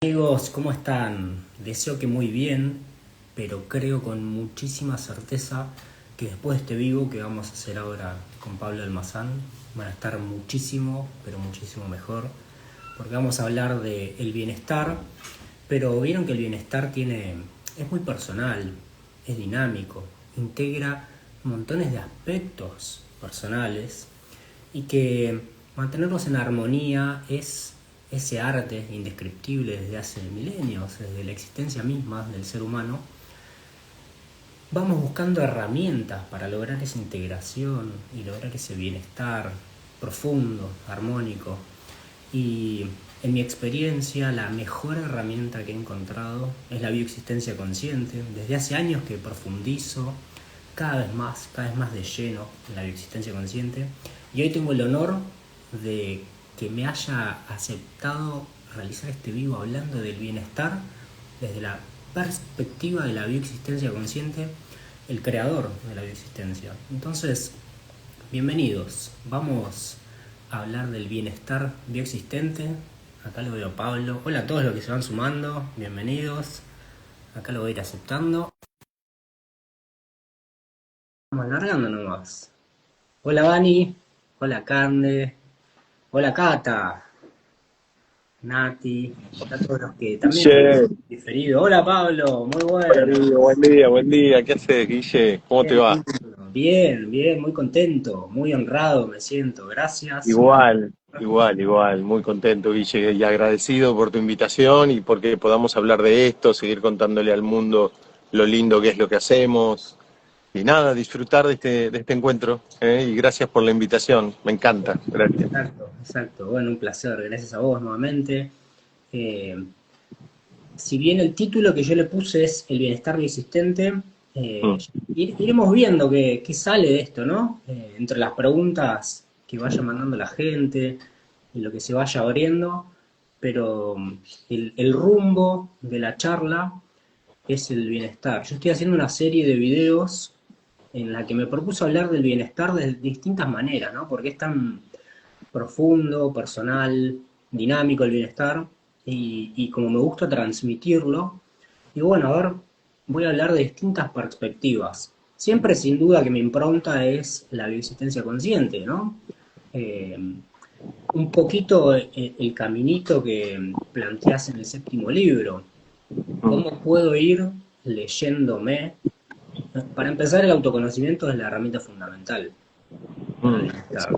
Amigos, ¿cómo están? Deseo que muy bien, pero creo con muchísima certeza que después de este vivo que vamos a hacer ahora con Pablo Almazán, van a estar muchísimo, pero muchísimo mejor, porque vamos a hablar de el bienestar, pero vieron que el bienestar es muy personal, es dinámico, integra montones de aspectos personales y que mantenerlos en armonía es ese arte indescriptible desde hace milenios, desde la existencia misma del ser humano. Vamos buscando herramientas para lograr esa integración y lograr ese bienestar profundo, armónico. Y en mi experiencia, la mejor herramienta que he encontrado es la bioexistencia consciente. Desde hace años que profundizo cada vez más de lleno en la bioexistencia consciente. Y hoy tengo el honor de que me haya aceptado realizar este vivo hablando del bienestar desde la perspectiva de la bioexistencia consciente, el creador de la bioexistencia. Entonces, bienvenidos. Vamos a hablar del bienestar bioexistente. Acá lo veo a Pablo. Hola a todos los que se van sumando. Bienvenidos. Acá lo voy a ir aceptando. Vamos alargando nomás. Hola Vani. Hola Cande. Hola Cata. Nati. A todos los que también Guille, diferido. Hola Pablo. Muy hola bueno. amigo, buen día, buen día. ¿Qué haces, Guille? ¿Cómo te Bien, va? bien, bien, muy contento, muy honrado me siento. Gracias. Igual. Muy contento, Guille, y agradecido por tu invitación y porque podamos hablar de esto, seguir contándole al mundo lo lindo que es lo que hacemos. Y nada, disfrutar de este encuentro, ¿eh? Y gracias por la invitación. Me encanta. Gracias. Exacto, exacto. Bueno, un placer. Gracias a vos nuevamente. Eh, si bien el título que yo le puse es El bienestar existente, Mm. iremos viendo qué sale de esto, ¿no? Entre las preguntas que vaya mandando la gente y lo que se vaya abriendo, pero el rumbo de la charla es el bienestar. Yo estoy haciendo una serie de videos en la que me propuso hablar del bienestar de distintas maneras, ¿no? Porque es tan profundo, personal, dinámico el bienestar y como me gusta transmitirlo. Y bueno, a ver, voy a hablar de distintas perspectivas. Siempre sin duda que mi impronta es la bioexistencia consciente, ¿no? Eh, un poquito el caminito que planteas en el séptimo libro. Mm. ¿Cómo puedo ir leyéndome? Para empezar, el autoconocimiento es la herramienta fundamental para el Mm. bienestar.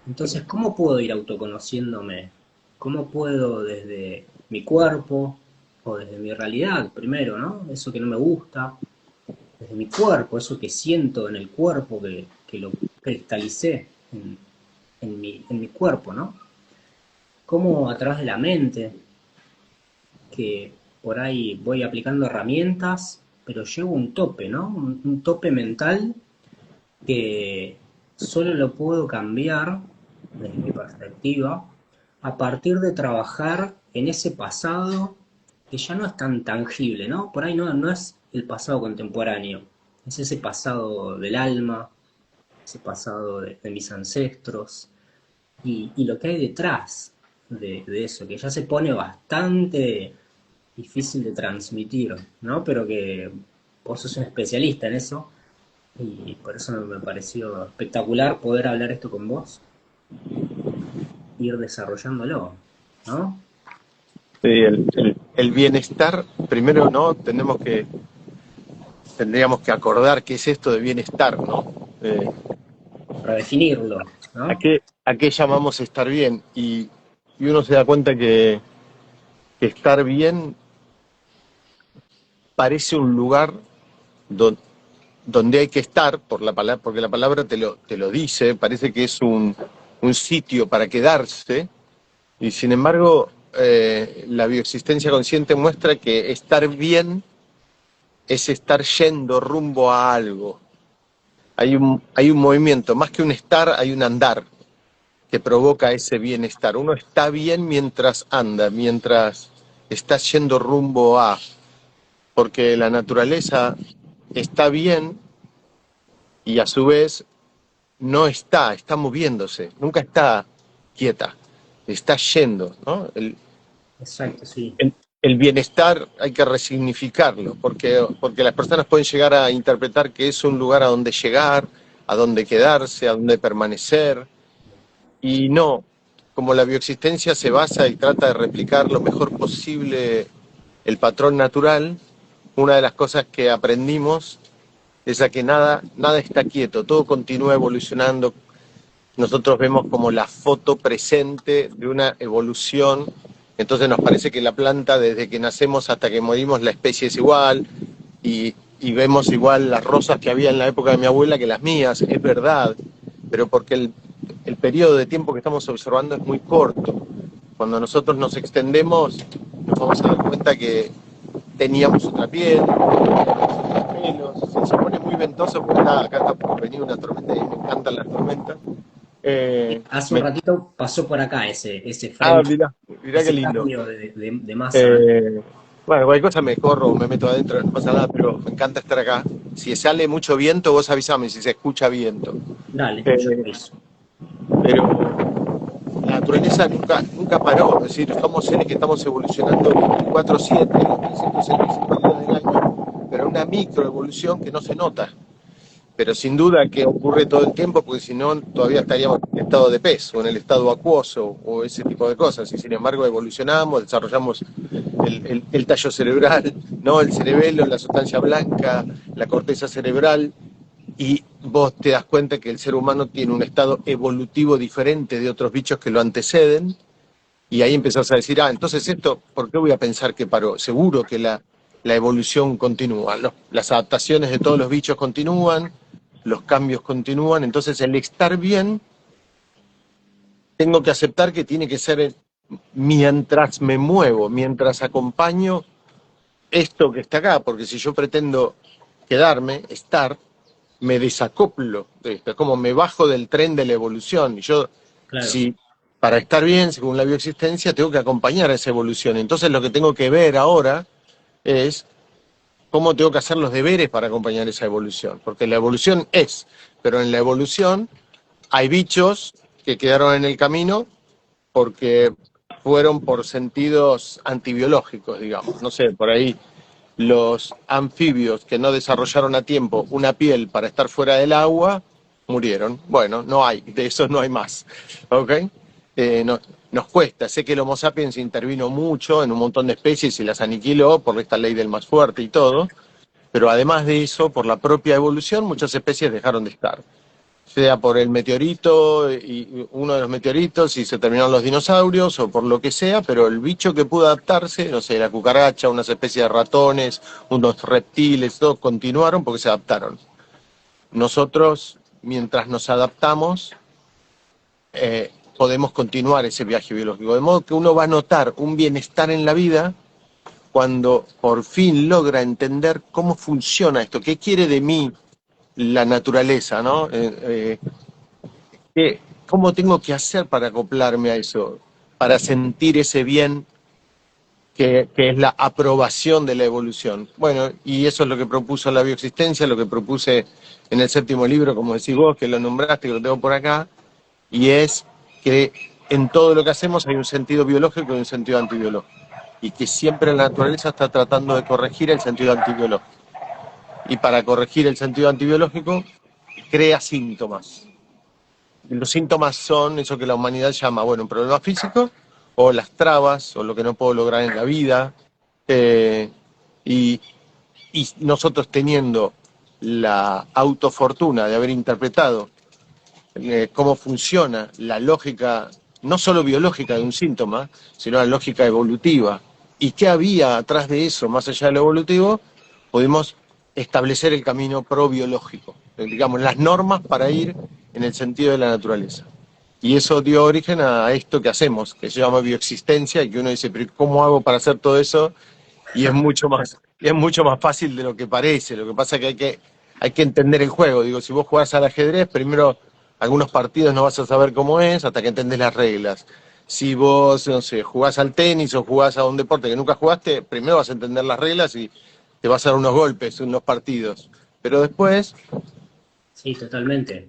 Entonces, ¿cómo puedo ir autoconociéndome? ¿Cómo puedo desde mi cuerpo o desde mi realidad, primero, ¿no? Eso que no me gusta, desde mi cuerpo, eso que siento en el cuerpo, que lo cristalicé en mi cuerpo, ¿no? ¿Cómo a través de la mente, que por ahí voy aplicando herramientas, pero llego a un tope, ¿no? Un tope mental que solo lo puedo cambiar, desde mi perspectiva, a partir de trabajar en ese pasado que ya no es tan tangible, ¿no? Por ahí no es el pasado contemporáneo, es ese pasado del alma, ese pasado de mis ancestros y lo que hay detrás de eso, que ya se pone bastante difícil de transmitir, ¿no? Pero que vos sos un especialista en eso y por eso me pareció espectacular poder hablar esto con vos, ir desarrollándolo, ¿no? Sí, el bienestar, primero, ¿no? Tendríamos que acordar qué es esto de bienestar, ¿no? Para definirlo, ¿no? ¿A qué llamamos estar bien? Y uno se da cuenta que estar bien parece un lugar don- donde hay que estar, porque la palabra te lo dice, parece que es un sitio para quedarse, y sin embargo, la bioexistencia consciente muestra que estar bien es estar yendo rumbo a algo. Hay un movimiento, más que un estar, hay un andar que provoca ese bienestar. Uno está bien mientras anda, mientras está yendo rumbo a, porque la naturaleza está bien y a su vez no está moviéndose, nunca está quieta, está yendo, ¿no? Exacto, sí. El bienestar hay que resignificarlo, porque las personas pueden llegar a interpretar que es un lugar a donde llegar, a donde quedarse, a donde permanecer, y no, como la bioexistencia se basa y trata de replicar lo mejor posible el patrón natural, una de las cosas que aprendimos es a que nada está quieto, todo continúa evolucionando. Nosotros vemos como la foto presente de una evolución, entonces nos parece que la planta desde que nacemos hasta que morimos la especie es igual y vemos igual las rosas que había en la época de mi abuela que las mías, es verdad, pero porque el periodo de tiempo que estamos observando es muy corto. Cuando nosotros nos extendemos nos vamos a dar cuenta que teníamos otra piel, pelos, se pone muy ventoso porque acá está por venir una tormenta y me encantan las tormentas. Hace un Me ratito pasó por acá ese frente, mirá qué ese lindo. cambio de masa. Eh, bueno, cualquier cosa me corro, me meto adentro, no pasa nada, pero me encanta estar acá. Si sale mucho viento, vos avísame si se escucha viento. Dale, yo te Eh, aviso. pero la naturaleza nunca paró, es decir, somos seres que estamos evolucionando 24/7, los 365 días del año, pero una microevolución que no se nota. Pero sin duda que ocurre todo el tiempo, porque si no, todavía estaríamos en estado de pez o en el estado acuoso o ese tipo de cosas. Y sin embargo, evolucionamos, desarrollamos el tallo cerebral, ¿no? El cerebelo, la sustancia blanca, la corteza cerebral, y vos te das cuenta que el ser humano tiene un estado evolutivo diferente de otros bichos que lo anteceden, y ahí empezás a decir, entonces esto, ¿por qué voy a pensar que paró? Seguro que la evolución continúa, las adaptaciones de todos los bichos continúan, los cambios continúan, entonces el estar bien, tengo que aceptar que tiene que ser mientras me muevo, mientras acompaño esto que está acá, porque si yo pretendo quedarme, estar, me desacoplo de esto, es como me bajo del tren de la evolución, y yo, Claro, si para estar bien, según la bioexistencia, tengo que acompañar a esa evolución, entonces lo que tengo que ver ahora es cómo tengo que hacer los deberes para acompañar esa evolución, porque la evolución es, pero en la evolución hay bichos que quedaron en el camino porque fueron por sentidos antibiológicos, digamos. No sé, por ahí los anfibios que no desarrollaron a tiempo una piel para estar fuera del agua, murieron. Bueno, no hay, de esos no hay más. ¿Ok? Nos cuesta. Sé que el Homo sapiens intervino mucho en un montón de especies y las aniquiló por esta ley del más fuerte y todo, pero además de eso, por la propia evolución, muchas especies dejaron de estar, sea por el meteorito y uno de los meteoritos y se terminaron los dinosaurios o por lo que sea, pero el bicho que pudo adaptarse, no sé, la cucaracha, unas especies de ratones, unos reptiles, todos continuaron porque se adaptaron. Nosotros, mientras nos adaptamos, podemos continuar ese viaje biológico. De modo que uno va a notar un bienestar en la vida cuando por fin logra entender cómo funciona esto, qué quiere de mí la naturaleza, ¿no? ¿Cómo tengo que hacer para acoplarme a eso? Para sentir ese bien que es la aprobación de la evolución. Bueno, y eso es lo que propuso la bioexistencia, lo que propuse en el séptimo libro, como decís vos, que lo nombraste, que lo tengo por acá, y es que en todo lo que hacemos hay un sentido biológico y un sentido antibiológico, y que siempre la naturaleza está tratando de corregir el sentido antibiológico. Y para corregir el sentido antibiológico, crea síntomas. Los síntomas son eso que la humanidad llama, bueno, un problema físico, o las trabas, o lo que no puedo lograr en la vida. eh, y, y nosotros teniendo la autofortuna de haber interpretado cómo funciona la lógica, no solo biológica de un síntoma, sino la lógica evolutiva, y qué había atrás de eso, más allá de lo evolutivo, pudimos establecer el camino probiológico, digamos, las normas para ir en el sentido de la naturaleza. Y eso dio origen a esto que hacemos, que se llama bioexistencia, y que uno dice, pero ¿cómo hago para hacer todo eso? Y es mucho más fácil de lo que parece. Lo que pasa es que hay que entender el juego. Digo, si vos jugás al ajedrez, primero algunos partidos no vas a saber cómo es hasta que entendés las reglas. Si vos, no sé, jugás al tenis o jugás a un deporte que nunca jugaste, primero vas a entender las reglas y te vas a dar unos golpes, unos partidos. Pero después, sí, totalmente.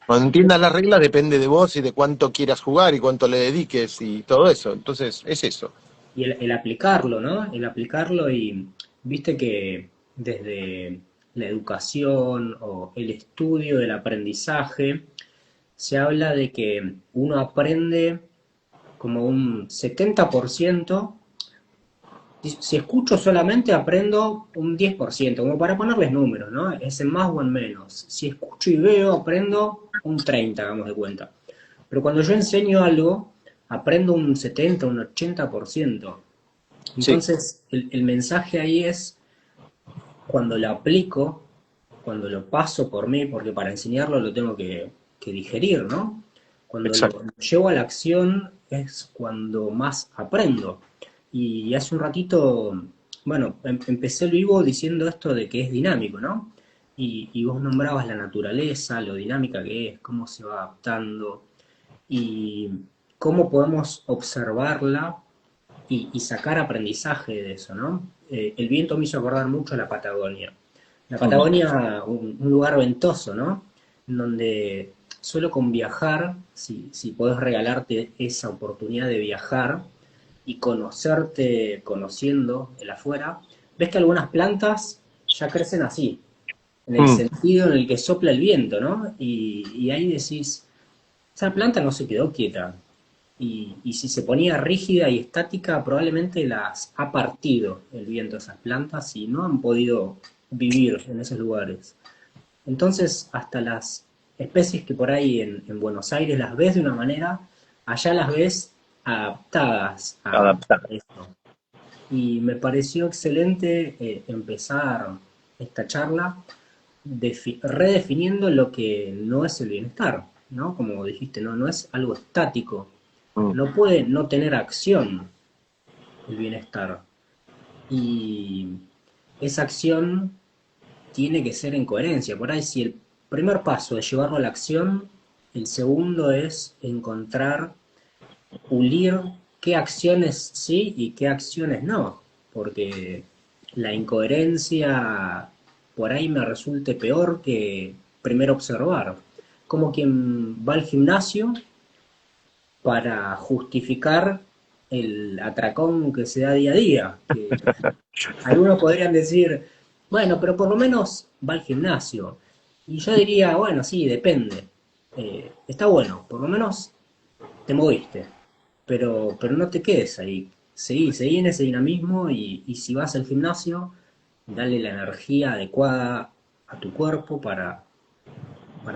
cuando entiendas las reglas, depende de vos y de cuánto quieras jugar y cuánto le dediques y todo eso. Entonces, es eso. Y el aplicarlo, ¿no? El aplicarlo y viste que desde la educación o el estudio del aprendizaje se habla de que uno aprende como un 70%. Si escucho solamente aprendo un 10%, como para ponerles números, ¿no? Es en más o en menos. Si escucho y veo, aprendo un 30%, hagamos de cuenta. Pero cuando yo enseño algo, aprendo un 70, un 80%. Sí, Entonces, el mensaje ahí es cuando lo aplico, cuando lo paso por mí, porque para enseñarlo lo tengo que digerir, ¿no? Cuando lo exacto. llevo a la acción es cuando más aprendo. Y hace un ratito, bueno, empecé el vivo diciendo esto de que es dinámico, ¿no? Y vos nombrabas la naturaleza, lo dinámica que es, cómo se va adaptando y cómo podemos observarla y sacar aprendizaje de eso, ¿no? El viento me hizo acordar mucho a la Patagonia. La Ujú. Patagonia, un lugar ventoso, ¿no? En donde solo con viajar, si podés regalarte esa oportunidad de viajar y conocerte conociendo el afuera, ves que algunas plantas ya crecen así, en el Mm, sentido en el que sopla el viento, ¿no? Y ahí decís, esa planta no se quedó quieta. Y si se ponía rígida y estática, probablemente las ha partido el viento esas plantas y no han podido vivir en esos lugares. Entonces, hasta las especies que por ahí en Buenos Aires las ves de una manera, allá las ves adaptadas a adaptar. esto. Y me pareció excelente empezar esta charla redefiniendo lo que no es el bienestar, ¿no? Como dijiste, no es algo estático, Mm. no puede no tener acción el bienestar. Y esa acción tiene que ser en coherencia. Por ahí, si el primer paso es llevarlo a la acción, el segundo es encontrar, pulir qué acciones sí y qué acciones no. Porque la incoherencia por ahí me resulte peor que primero observar. Como quien va al gimnasio para justificar el atracón que se da día a día. Que algunos podrían decir, bueno, pero por lo menos va al gimnasio. Y yo diría, bueno, sí, depende. Está bueno, por lo menos te moviste, pero no te quedes ahí. Seguí en ese dinamismo y si vas al gimnasio, dale la energía adecuada a tu cuerpo para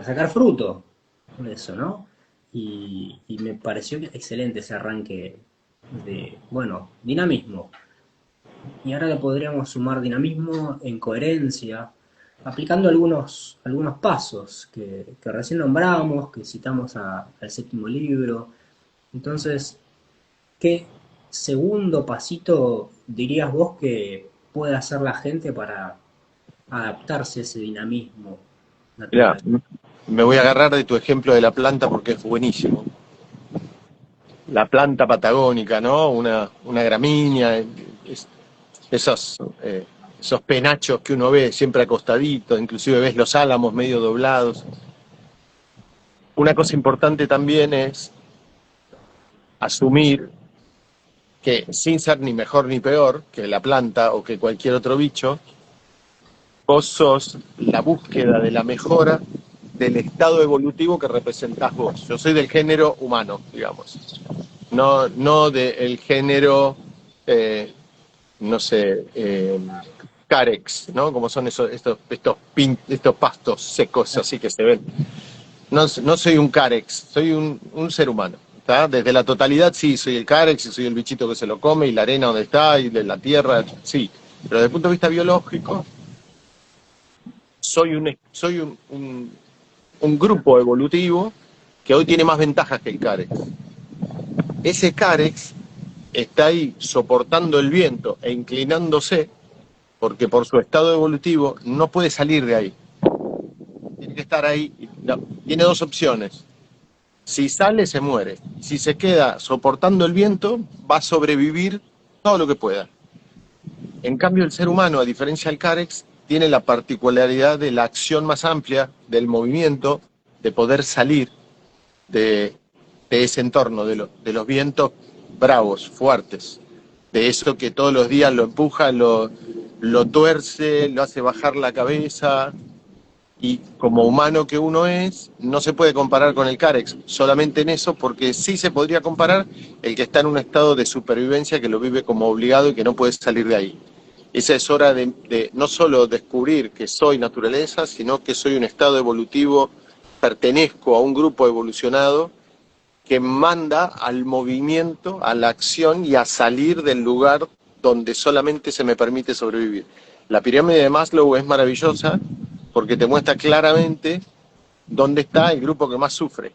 sacar fruto de eso, ¿no? Y me pareció excelente ese arranque de, bueno, dinamismo. Y ahora le podríamos sumar dinamismo en coherencia, aplicando algunos pasos que recién nombramos, que citamos al séptimo libro. Entonces, ¿qué segundo pasito dirías vos que puede hacer la gente para adaptarse a ese dinamismo Mira, natural? me voy a agarrar de tu ejemplo de la planta porque es buenísimo. La planta patagónica, ¿no? Una gramínea, esos, esos penachos que uno ve siempre acostaditos, inclusive ves los álamos medio doblados. Una cosa importante también es asumir que sin ser ni mejor ni peor que la planta o que cualquier otro bicho, vos sos la búsqueda de la mejora del estado evolutivo que representás vos. Yo soy del género humano, digamos, no del género, eh, no sé, carex, ¿no? Como son estos pastos secos así que se ven. No soy un carex, soy un ser humano. ¿Tá? Desde la totalidad sí, soy el carex, y soy el bichito que se lo come y la arena donde está y de la tierra, sí. Pero desde el punto de vista biológico, soy un grupo evolutivo que hoy tiene más ventajas que el carex. Ese carex está ahí soportando el viento e inclinándose porque por su estado evolutivo no puede salir de ahí. Tiene que estar ahí. No, tiene dos opciones. Si sale, se muere. Si se queda soportando el viento, va a sobrevivir todo lo que pueda. En cambio, el ser humano, a diferencia del carex, tiene la particularidad de la acción más amplia, del movimiento, de poder salir de ese entorno, de los vientos bravos, fuertes, de eso que todos los días lo empuja, lo tuerce, lo hace bajar la cabeza, y como humano que uno es, no se puede comparar con el Carex solamente en eso, porque sí se podría comparar el que está en un estado de supervivencia, que lo vive como obligado y que no puede salir de ahí. Esa es hora de no solo descubrir que soy naturaleza, sino que soy un estado evolutivo, pertenezco a un grupo evolucionado que manda al movimiento, a la acción y a salir del lugar donde solamente se me permite sobrevivir. La pirámide de Maslow es maravillosa porque te muestra claramente dónde está el grupo que más sufre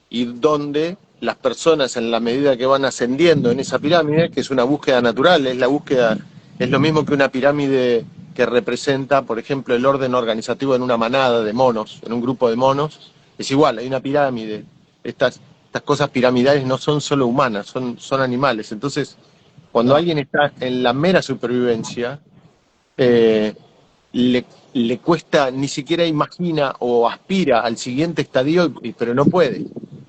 y dónde las personas, en la medida que van ascendiendo en esa pirámide, que es una búsqueda natural, es lo mismo que una pirámide que representa, por ejemplo, el orden organizativo en una manada de monos, en un grupo de monos, es igual, hay una pirámide. Estas cosas piramidales no son solo humanas, son animales. Entonces, cuando alguien está en la mera supervivencia, le cuesta, ni siquiera imagina o aspira al siguiente estadio, pero no puede.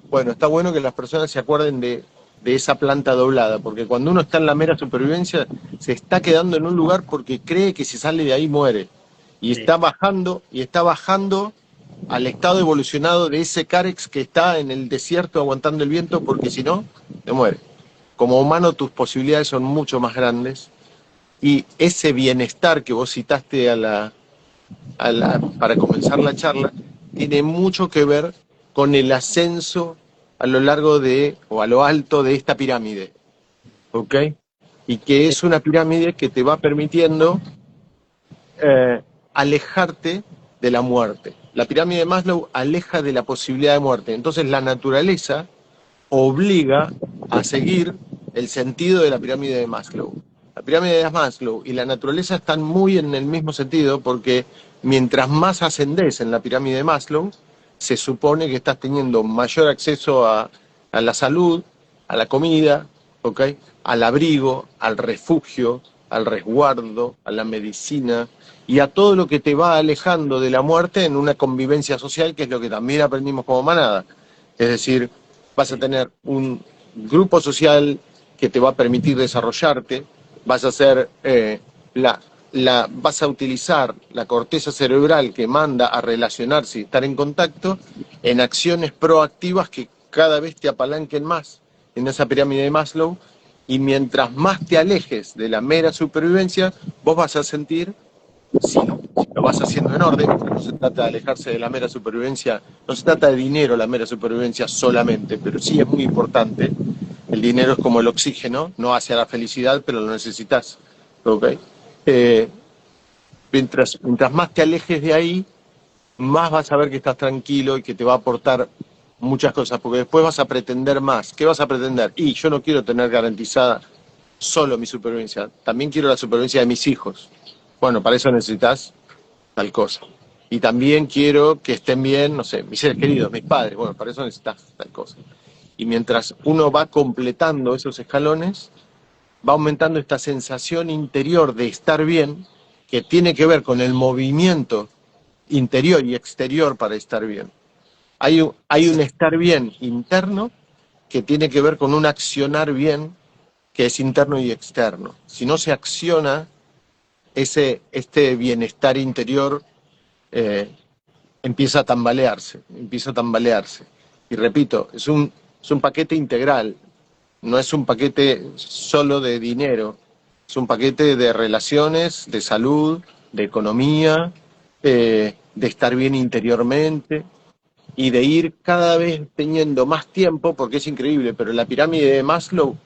Bueno, está bueno que las personas se acuerden de esa planta doblada, porque cuando uno está en la mera supervivencia, se está quedando en un lugar porque cree que si sale de ahí muere. Y está bajando al estado evolucionado de ese Carex que está en el desierto aguantando el viento, porque si no, te muere. Como humano tus posibilidades son mucho más grandes, y ese bienestar que vos citaste para comenzar la charla tiene mucho que ver con el ascenso a lo largo o a lo alto de esta pirámide, ¿ok? Y que es una pirámide que te va permitiendo alejarte de la muerte. La pirámide de Maslow aleja de la posibilidad de muerte. Entonces la naturaleza obliga a seguir el sentido de la pirámide de Maslow. La pirámide de Maslow y la naturaleza están muy en el mismo sentido, porque mientras más ascendés en la pirámide de Maslow, se supone que estás teniendo mayor acceso a la salud, a la comida, ¿okay? Al abrigo, al refugio, al resguardo, a la medicina y a todo lo que te va alejando de la muerte en una convivencia social, que es lo que también aprendimos como manada. Es decir, vas a tener un grupo social que te va a permitir desarrollarte, vas a hacer vas a utilizar la corteza cerebral que manda a relacionarse y estar en contacto en acciones proactivas que cada vez te apalanquen más en esa pirámide de Maslow, y mientras más te alejes de la mera supervivencia, vos vas a sentir, si lo vas haciendo en orden, no se trata de alejarse de la mera supervivencia, no se trata de dinero la mera supervivencia solamente, pero sí es muy importante. El dinero es como el oxígeno, no hacia la felicidad, pero lo necesitas, ¿ok? Mientras más te alejes de ahí, más vas a ver que estás tranquilo y que te va a aportar muchas cosas, porque después vas a pretender más. ¿Qué vas a pretender? Y yo no quiero tener garantizada solo mi supervivencia, también quiero la supervivencia de mis hijos. Bueno, para eso necesitas tal cosa. Y también quiero que estén bien, no sé, mis seres queridos, mis padres. Bueno, para eso necesitas tal cosa. Y mientras uno va completando esos escalones, va aumentando esta sensación interior de estar bien, que tiene que ver con el movimiento interior y exterior para estar bien. Hay un estar bien interno que tiene que ver con un accionar bien que es interno y externo. Si no se acciona, este bienestar interior empieza a tambalearse. Y repito, es un paquete integral, no es un paquete solo de dinero, es un paquete de relaciones, de salud, de economía, de estar bien interiormente y de ir cada vez teniendo más tiempo, porque es increíble, pero la pirámide de Maslow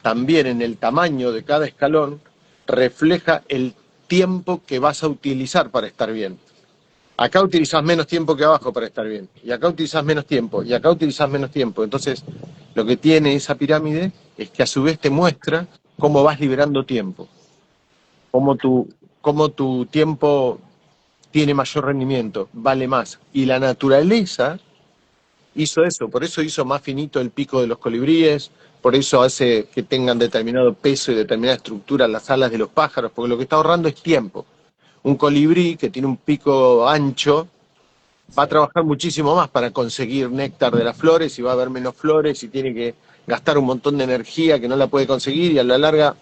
también en el tamaño de cada escalón refleja el tiempo que vas a utilizar para estar bien. Acá utilizás menos tiempo que abajo para estar bien, y acá utilizás menos tiempo, y acá utilizás menos tiempo. Entonces, lo que tiene esa pirámide es que a su vez te muestra cómo vas liberando tiempo, cómo tu tiempo tiene mayor rendimiento, vale más. Y la naturaleza hizo eso, por eso hizo más finito el pico de los colibríes, por eso hace que tengan determinado peso y determinada estructura las alas de los pájaros, porque lo que está ahorrando es tiempo. Un colibrí que tiene un pico ancho va a trabajar muchísimo más para conseguir néctar de las flores, y va a haber menos flores y tiene que gastar un montón de energía que no la puede conseguir, y a la larga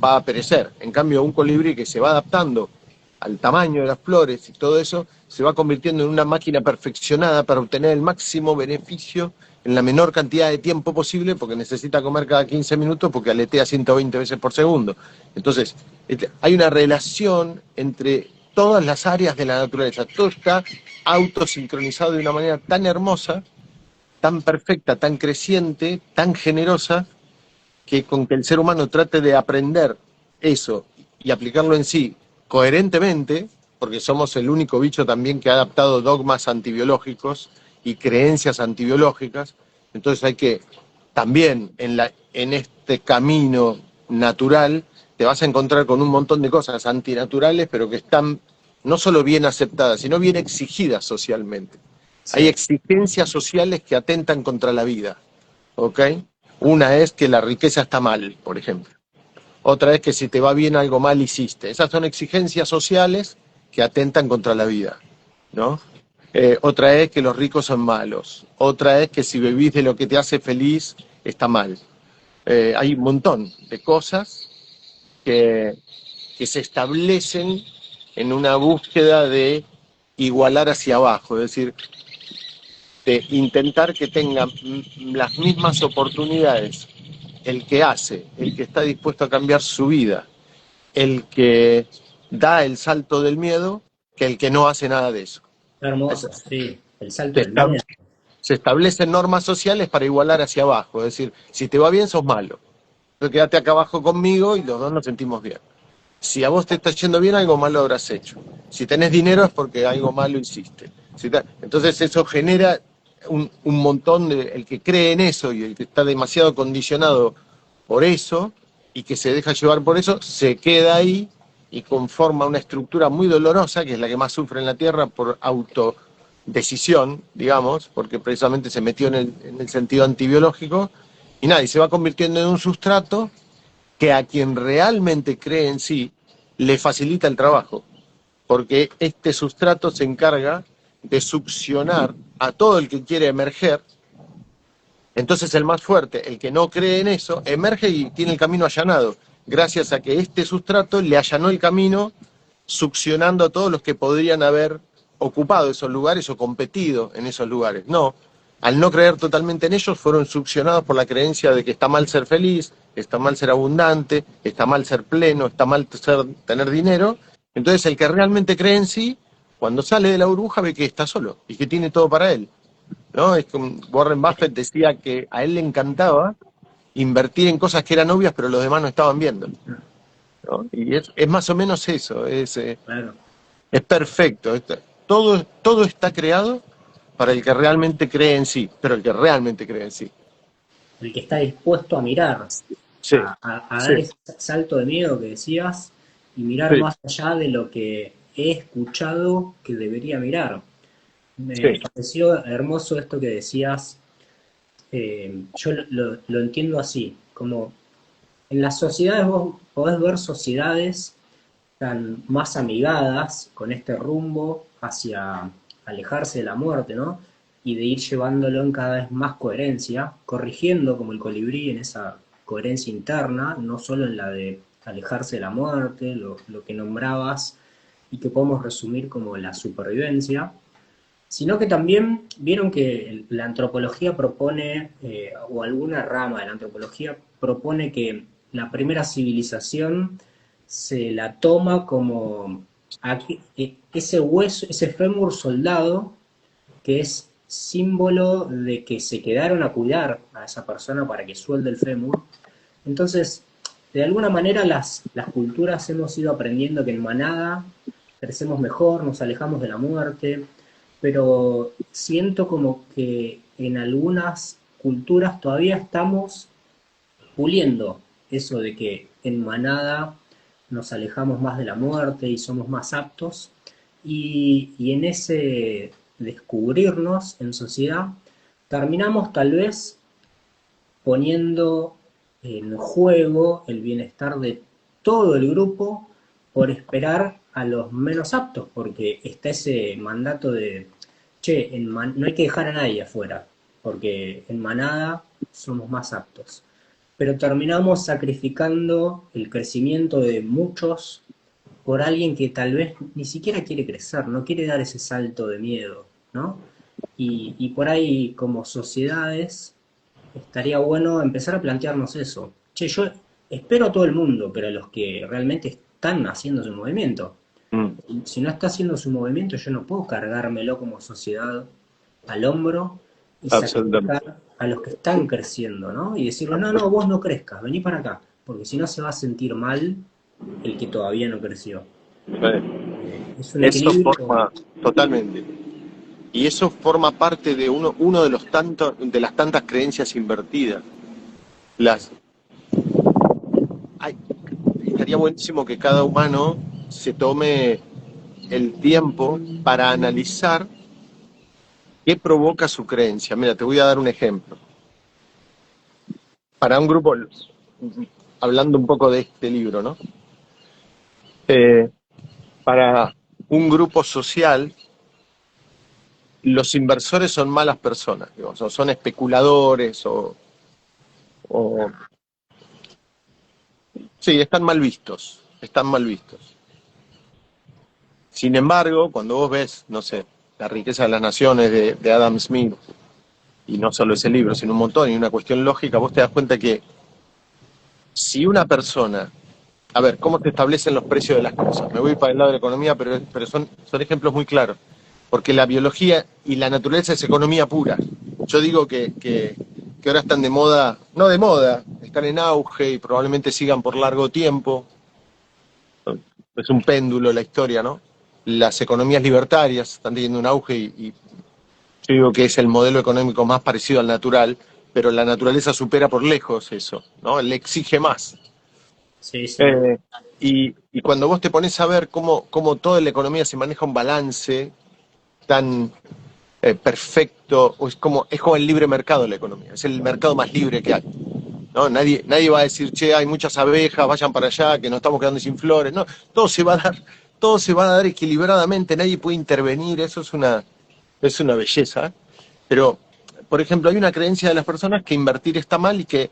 va a perecer. En cambio, un colibrí que se va adaptando al tamaño de las flores y todo eso, se va convirtiendo en una máquina perfeccionada para obtener el máximo beneficio en la menor cantidad de tiempo posible, porque necesita comer cada 15 minutos porque aletea 120 veces por segundo. Entonces, hay una relación entre todas las áreas de la naturaleza. Todo está autosincronizado de una manera tan hermosa, tan perfecta, tan creciente, tan generosa, que con que el ser humano trate de aprender eso y aplicarlo en sí coherentemente, porque somos el único bicho también que ha adaptado dogmas antibiológicos y creencias antibiológicas, entonces hay que también en este camino natural te vas a encontrar con un montón de cosas antinaturales, pero que están no solo bien aceptadas, sino bien exigidas socialmente. Hay Sí, exigencias sociales que atentan contra la vida, ¿ok? Una es que la riqueza está mal, por ejemplo. Otra es que si te va bien algo mal hiciste. Esas son exigencias sociales que atentan contra la vida, ¿no? Otra es que los ricos son malos. Otra es que si vivís de lo que te hace feliz, está mal. Hay un montón de cosas que, que se establecen en una búsqueda de igualar hacia abajo, es decir, de intentar que tengan las mismas oportunidades el que hace, el que está dispuesto a cambiar su vida, el que da el salto del miedo, que el que no hace nada de eso. hermoso, Se, sí, el salto del miedo. se establecen normas sociales para igualar hacia abajo, es decir, si te va bien sos malo, entonces quédate acá abajo conmigo y los dos nos sentimos bien. Si a vos te está yendo bien, algo malo habrás hecho. Si tenés dinero es porque algo malo hiciste. Entonces eso genera un montón de... El que cree en eso y el que está demasiado condicionado por eso y que se deja llevar por eso, se queda ahí y conforma una estructura muy dolorosa, que es la que más sufre en la Tierra por autodecisión, digamos, porque precisamente se metió en el sentido antibiológico, y nada, y se va convirtiendo en un sustrato que a quien realmente cree en sí le facilita el trabajo, porque este sustrato se encarga de succionar a todo el que quiere emerger. Entonces el más fuerte, el que no cree en eso, emerge y tiene el camino allanado, gracias a que este sustrato le allanó el camino, succionando a todos los que podrían haber ocupado esos lugares o competido en esos lugares. No, al no creer totalmente en ellos, fueron succionados por la creencia de que está mal ser feliz, está mal ser abundante, está mal ser pleno, está mal tener dinero. Entonces el que realmente cree en sí, cuando sale de la burbuja ve que está solo y que tiene todo para él, ¿no? Es como Warren Buffett decía que a él le encantaba invertir en cosas que eran obvias, pero los demás no estaban viendo, ¿no? Y es más o menos eso, Claro. es perfecto. Todo está creado para el que realmente cree en sí, pero el que realmente cree en sí. El que está dispuesto a mirar, Sí, a sí, dar ese salto de miedo que decías y mirar sí, más allá de lo que he escuchado que debería mirar. sí, Me pareció hermoso esto que decías. Yo lo entiendo así, como en las sociedades vos podés ver sociedades tan más amigadas con este rumbo hacia alejarse de la muerte, ¿no? Y de ir llevándolo en cada vez más coherencia, corrigiendo como el colibrí en esa coherencia interna, no solo en la de alejarse de la muerte, lo que nombrabas y que podemos resumir como la supervivencia, sino que también vieron que la antropología propone, o alguna rama de la antropología propone que la primera civilización se la toma como ese hueso, ese fémur soldado, que es símbolo de que se quedaron a cuidar a esa persona para que suelde el fémur. Entonces, de alguna manera las culturas hemos ido aprendiendo que en manada crecemos mejor, nos alejamos de la muerte, pero siento como que en algunas culturas todavía estamos puliendo eso de que en manada nos alejamos más de la muerte y somos más aptos, y en ese descubrirnos en sociedad terminamos tal vez poniendo en juego el bienestar de todo el grupo por esperar a los menos aptos, porque está ese mandato de, che, no hay que dejar a nadie afuera, porque en manada somos más aptos. pero terminamos sacrificando el crecimiento de muchos por alguien que tal vez ni siquiera quiere crecer, no quiere dar ese salto de miedo, ¿no? Y por ahí como sociedades estaría bueno empezar a plantearnos eso. Che, yo espero a todo el mundo, pero a los que realmente están haciendo su movimiento. Mm, Si no está haciendo su movimiento, yo no puedo cargármelo como sociedad al hombro y absolutamente. sacrificar a los que están creciendo, ¿no? Y decirle, no, no, vos no crezcas, vení para acá, porque si no se va a sentir mal el que todavía no creció. Es un Eso equilibrio. forma totalmente. Y eso forma parte de uno de los tantos, de las tantas creencias invertidas. Las, ay, estaría buenísimo que cada humano se tome el tiempo para analizar qué provoca su creencia. Mira, te voy a dar un ejemplo. Para un grupo, hablando un poco de este libro, ¿no? Eh, para un grupo social, los inversores son malas personas, digamos, o son especuladores o sí, están mal vistos, están mal vistos. Sin embargo, cuando vos ves, no sé, La riqueza de las naciones de Adam Smith, y no solo ese libro, sino un montón, y una cuestión lógica, vos te das cuenta que si una persona, a ver, ¿cómo se establecen los precios de las cosas? Me voy para el lado de la economía, pero son ejemplos muy claros, porque la biología y la naturaleza es economía pura. Yo digo que ahora están de moda, no de moda, están en auge y probablemente sigan por largo tiempo. Es un péndulo la historia, ¿no? Las economías libertarias están teniendo un auge y yo digo que es el modelo económico más parecido al natural, pero la naturaleza supera por lejos eso, ¿no? Le exige más. Sí, sí. Eh, y cuando vos te pones a ver cómo toda la economía se maneja un balance tan perfecto, es como el libre mercado la economía, es el mercado más libre que hay. ¿No? Nadie va a decir, che, hay muchas abejas, vayan para allá, que nos estamos quedando sin flores. No, todo se va a dar, todo se va a dar equilibradamente, nadie puede intervenir, eso es una belleza. Pero, por ejemplo, hay una creencia de las personas que invertir está mal y que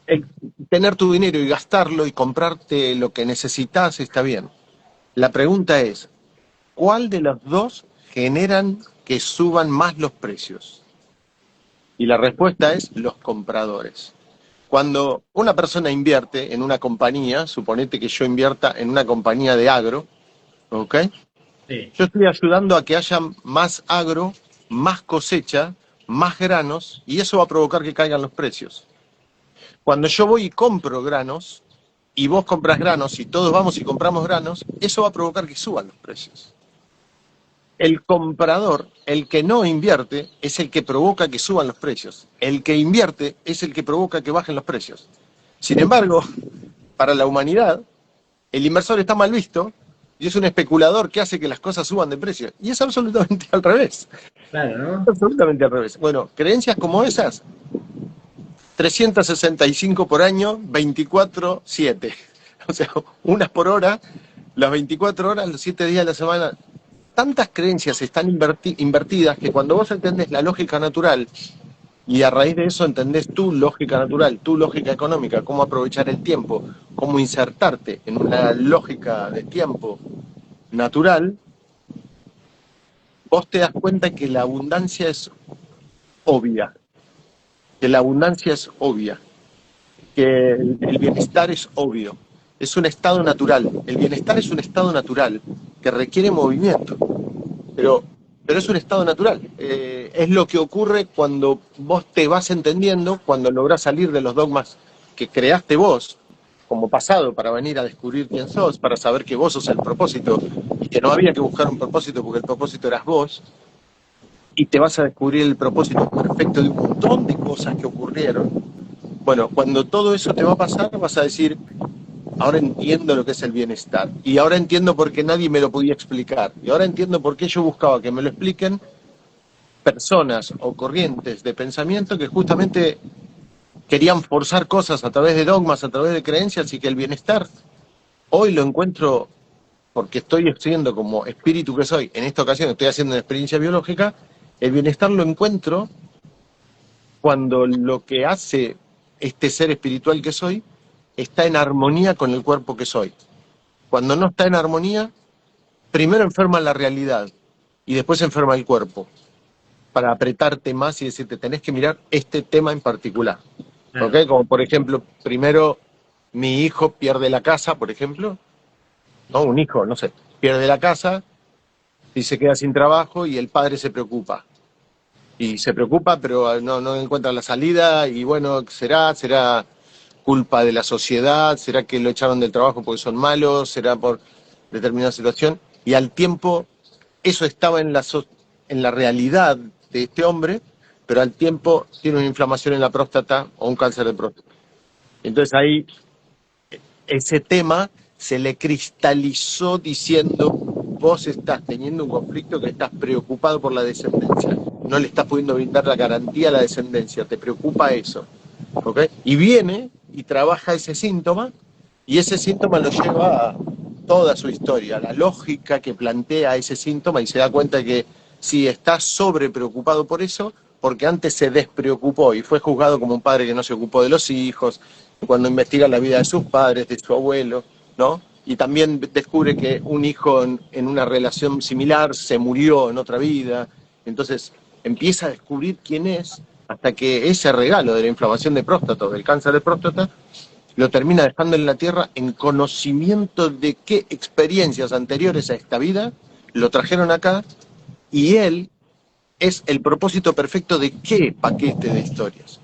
el tener tu dinero y gastarlo y comprarte lo que necesitas está bien. La pregunta es, ¿cuál de los dos generan que suban más los precios? Y la respuesta es los compradores. Cuando una persona invierte en una compañía, suponete que yo invierta en una compañía de agro, ¿ok? Sí. Yo estoy ayudando a que haya más agro, más cosecha, más granos, y eso va a provocar que caigan los precios. Cuando yo voy y compro granos, y vos compras granos, y todos vamos y compramos granos, eso va a provocar que suban los precios. El comprador, el que no invierte, es el que provoca que suban los precios. El que invierte es el que provoca que bajen los precios. Sin embargo, para la humanidad, el inversor está mal visto y es un especulador que hace que las cosas suban de precio. Y es absolutamente al revés. Claro, ¿no? Absolutamente al revés. Bueno, creencias como esas, 365 por año, 24/7. O sea, unas por hora, las 24 horas, los 7 días de la semana. Tantas creencias están invertidas que cuando vos entendés la lógica natural y a raíz de eso entendés tu lógica natural, tu lógica económica, cómo aprovechar el tiempo, cómo insertarte en una lógica de tiempo natural, vos te das cuenta que la abundancia es obvia, que la abundancia es obvia, que el bienestar es obvio, es un estado natural. El bienestar es un estado natural que requiere movimiento, pero, pero es un estado natural. Es lo que ocurre cuando vos te vas entendiendo, cuando lográs salir de los dogmas que creaste vos como pasado para venir a descubrir quién sos, para saber que vos sos el propósito y que no había que buscar un propósito porque el propósito eras vos, y te vas a descubrir el propósito perfecto de un montón de cosas que ocurrieron. Bueno, cuando todo eso te va a pasar, vas a decir, ahora entiendo lo que es el bienestar. Y ahora entiendo por qué nadie me lo podía explicar. Y ahora entiendo por qué yo buscaba que me lo expliquen personas o corrientes de pensamiento que justamente querían forzar cosas a través de dogmas, a través de creencias y que el bienestar hoy lo encuentro porque estoy estudiando como espíritu que soy. En esta ocasión estoy haciendo una experiencia biológica. El bienestar lo encuentro cuando lo que hace este ser espiritual que soy está en armonía con el cuerpo que soy. Cuando no está en armonía, primero enferma la realidad y después enferma el cuerpo, para apretarte más y decirte, tenés que mirar este tema en particular. ¿Ok? Claro. Como por ejemplo, primero mi hijo pierde la casa, por ejemplo, ¿no? Un hijo, no sé, pierde la casa y se queda sin trabajo y el padre se preocupa. Y se preocupa, pero no encuentra la salida y bueno, será culpa de la sociedad, será que lo echaron del trabajo porque son malos, será por determinada situación. Y al tiempo, eso estaba en la realidad de este hombre, pero al tiempo tiene una inflamación en la próstata o un cáncer de próstata. Entonces ahí ese tema se le cristalizó diciendo, vos estás teniendo un conflicto que estás preocupado por la descendencia, no le estás pudiendo brindar la garantía a la descendencia, te preocupa eso. ¿Okay? Y viene y trabaja ese síntoma y ese síntoma lo lleva a toda su historia, la lógica que plantea ese síntoma y se da cuenta que si está sobre preocupado por eso, porque antes se despreocupó y fue juzgado como un padre que no se ocupó de los hijos, cuando investiga la vida de sus padres, de su abuelo, ¿no? Y también descubre que un hijo en una relación similar se murió en otra vida, entonces empieza a descubrir quién es hasta que ese regalo de la inflamación de próstata, del cáncer de próstata, lo termina dejando en la tierra en conocimiento de qué experiencias anteriores a esta vida lo trajeron acá y él es el propósito perfecto de qué paquete de historias.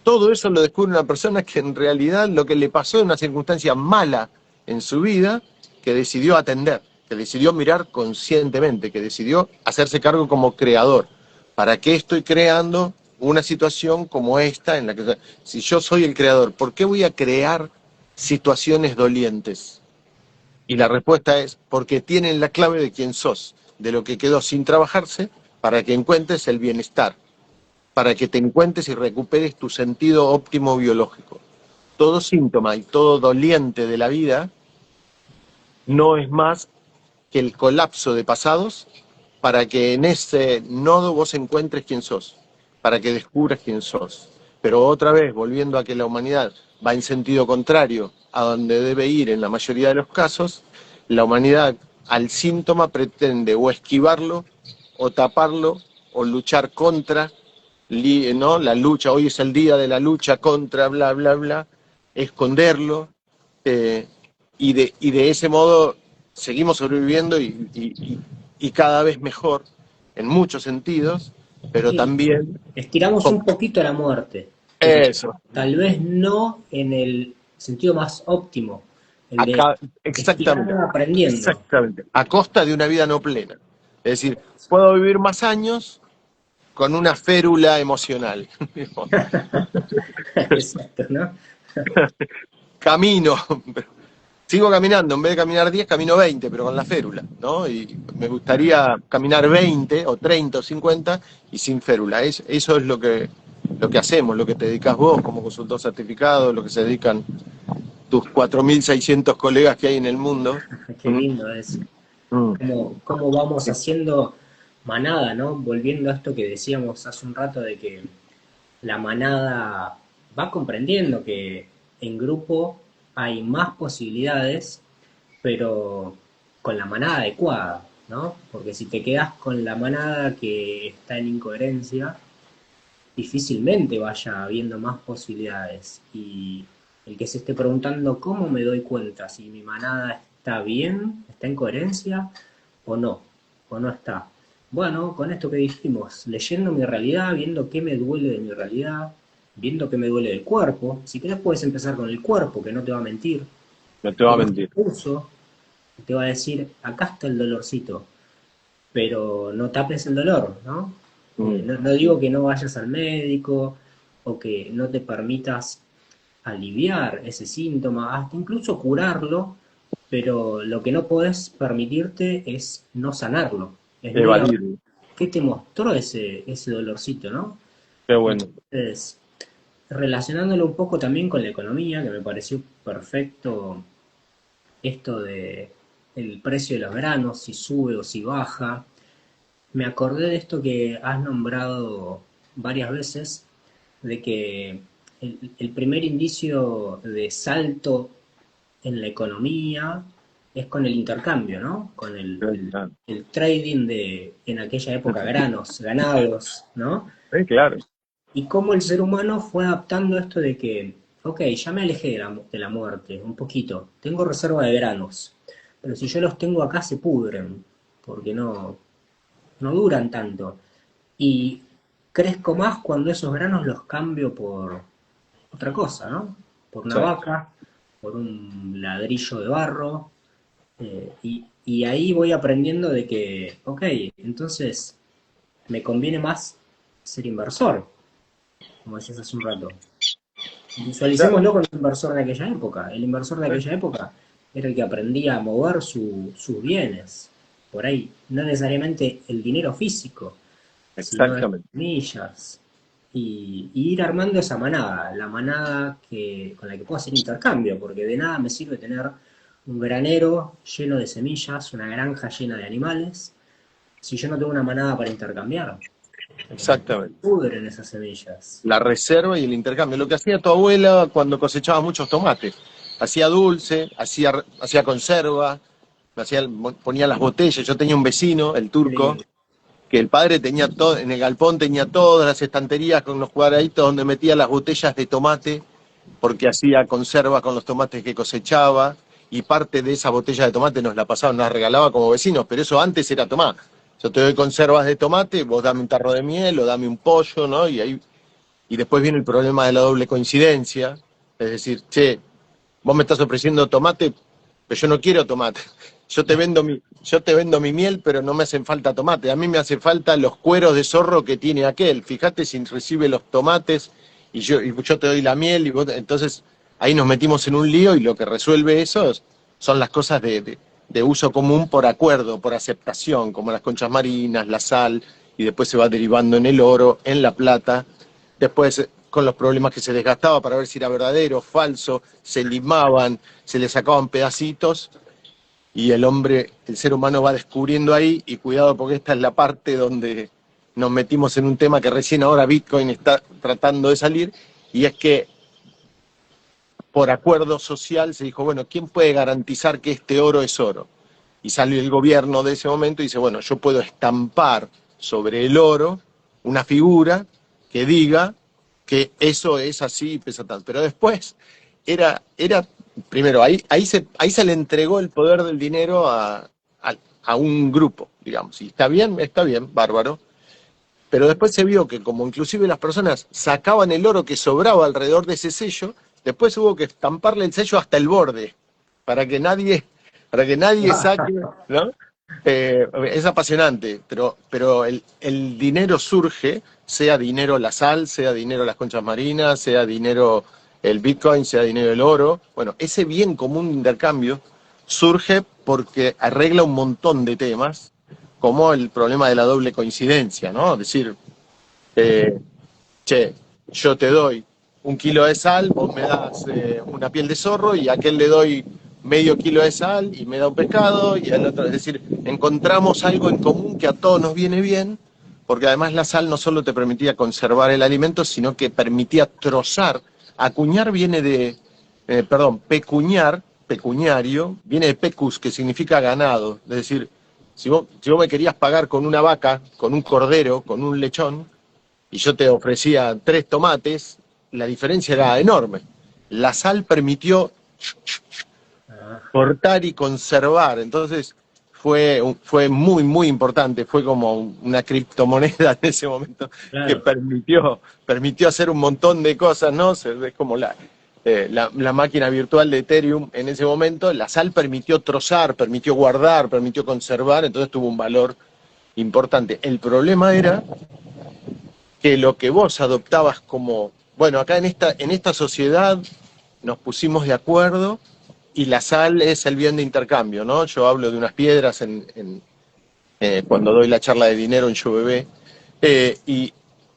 Todo eso lo descubre una persona que en realidad lo que le pasó es una circunstancia mala en su vida que decidió atender, que decidió mirar conscientemente, que decidió hacerse cargo como creador. ¿Para qué estoy creando una situación como esta en la que si yo soy el creador, ¿por qué voy a crear situaciones dolientes? Y la respuesta es porque tienen la clave de quién sos, de lo que quedó sin trabajarse, para que encuentres el bienestar, para que te encuentres y recuperes tu sentido óptimo biológico. Todo síntoma y todo doliente de la vida no es más que el colapso de pasados para que en ese nodo vos encuentres quién sos, para que descubras quién sos. Pero otra vez, volviendo a que la humanidad va en sentido contrario a donde debe ir en la mayoría de los casos, la humanidad al síntoma pretende o esquivarlo, o taparlo, o luchar contra, ¿no? La lucha, hoy es el día de la lucha contra, bla, bla, bla, esconderlo, eh, y de ese modo seguimos sobreviviendo y cada vez mejor en muchos sentidos, pero Sí, también estiramos con un poquito la muerte, pero eso, tal vez no en el sentido más óptimo, el de acá, exactamente, estirar aprendiendo. exactamente, a costa de una vida no plena. Es decir, puedo vivir más años con una férula emocional. Exacto, ¿no? Camino, sigo caminando, en vez de caminar 10 camino 20 pero con la férula, ¿no? Y me gustaría caminar 20 o 30 o 50 y sin férula. Eso es lo que hacemos, lo que te dedicas vos como consultor certificado, lo que se dedican tus 4.600 colegas que hay en el mundo. Qué Mm, lindo es. mm. Cómo vamos haciendo manada, ¿no? Volviendo a esto que decíamos hace un rato de que la manada va comprendiendo que en grupo hay más posibilidades, pero con la manada adecuada, ¿no? Porque si te quedas con la manada que está en incoherencia, difícilmente vaya habiendo más posibilidades. Y el que se esté preguntando cómo me doy cuenta si mi manada está bien, está en coherencia o no está. Bueno, con esto que dijimos, leyendo mi realidad, viendo qué me duele de mi realidad, viendo qué me duele del cuerpo. Si querés puedes empezar con el cuerpo, que no te va a mentir. No te va a Tenés mentir. un pulso, te va a decir, acá está el dolorcito, pero no tapes el dolor, ¿no? Mm. No digo que no vayas al médico o que no te permitas aliviar ese síntoma, hasta incluso curarlo, pero lo que no podés permitirte es no sanarlo. Es mirar Evadir. qué te mostró ese dolorcito, ¿no? Qué bueno. Entonces, relacionándolo un poco también con la economía, que me pareció perfecto esto de el precio de los granos, si sube o si baja. Me acordé de esto que has nombrado varias veces, de que el primer indicio de salto en la economía es con el intercambio, ¿no? Con el trading de, en aquella época, granos, ganados, ¿no? Sí, claro. Y cómo el ser humano fue adaptando esto de que, ok, ya me alejé de la muerte un poquito, tengo reserva de granos, pero si yo los tengo acá se pudren, porque no duran tanto. Y crezco más cuando esos granos los cambio por otra cosa, ¿no? Por una Sí. vaca, por un ladrillo de barro, y ahí voy aprendiendo de que, ok, entonces me conviene más ser inversor, como decías hace un rato. Claro. Visualicémoslo con el inversor de aquella época. El inversor de Sí. aquella época era el que aprendía a mover sus bienes. Por ahí, no necesariamente el dinero físico, sino de Exactamente. semillas. Y ir armando esa manada, la manada con la que puedo hacer intercambio, porque de nada me sirve tener un granero lleno de semillas, una granja llena de animales, si yo no tengo una manada para intercambiar, porque se Exactamente. pudren esas semillas. La reserva y el intercambio. Lo que hacía tu abuela cuando cosechaba muchos tomates. Hacía dulce, hacía conserva, ponía las botellas. Yo tenía un vecino, el turco, Sí, que el padre tenía todo, en el galpón tenía todas las estanterías con los cuadraditos donde metía las botellas de tomate, porque hacía conserva con los tomates que cosechaba, y parte de esa botella de tomate nos la pasaba, nos la regalaba como vecinos, pero eso antes era tomate. Yo te doy conservas de tomate, vos dame un tarro de miel o dame un pollo, ¿no? Y después viene el problema de la doble coincidencia, es decir, che, vos me estás ofreciendo tomate, pero yo no quiero tomate. Yo te vendo mi miel, pero no me hacen falta tomate. A mí me hace falta los cueros de zorro que tiene aquel. Fíjate si recibe los tomates y yo te doy la miel. Entonces ahí nos metimos en un lío y lo que resuelve eso son las cosas de uso común por acuerdo, por aceptación, como las conchas marinas, la sal, y después se va derivando en el oro, en la plata. Después, con los problemas que se desgastaba para ver si era verdadero, falso, se limaban, se le sacaban pedacitos y el ser humano va descubriendo ahí, y cuidado porque esta es la parte donde nos metimos en un tema que recién ahora Bitcoin está tratando de salir, y es que por acuerdo social se dijo, bueno, ¿quién puede garantizar que este oro es oro? Y salió el gobierno de ese momento y dice, bueno, yo puedo estampar sobre el oro una figura que diga que eso es así y pesa tanto. Pero después era primero, ahí se le entregó el poder del dinero a un grupo, digamos. Y está bien, bárbaro. Pero después se vio que como inclusive las personas sacaban el oro que sobraba alrededor de ese sello, después hubo que estamparle el sello hasta el borde, para que nadie, para que nadie saque, ¿no? Es apasionante, pero el dinero surge, sea dinero la sal, sea dinero las conchas marinas, sea dinero el Bitcoin, sea dinero el oro. Bueno, ese bien común de intercambio surge porque arregla un montón de temas, como el problema de la doble coincidencia, ¿no? Es decir, eh, che, yo te doy 1 kilo de sal, vos me das una piel de zorro, y a aquel le doy medio kilo de sal y me da un pescado, y al otro, es decir, encontramos algo en común que a todos nos viene bien, porque además la sal no solo te permitía conservar el alimento, sino que permitía trozar. Acuñar viene pecuñario, viene de pecus, que significa ganado, es decir, si vos me querías pagar con una vaca, con un cordero, con un lechón, y yo te ofrecía 3 tomates, la diferencia era enorme. La sal permitió Ah, cortar y conservar, entonces fue muy, muy importante, fue como una criptomoneda en ese momento que claro. permitió hacer un montón de cosas, ¿no? Es como la máquina virtual de Ethereum en ese momento. La sal permitió trozar, permitió guardar, permitió conservar, entonces tuvo un valor importante. El problema era que lo que vos adoptabas como, bueno, acá en esta sociedad nos pusimos de acuerdo y la sal es el bien de intercambio, ¿no? Yo hablo de unas piedras cuando doy la charla de dinero en Yo Bebé, y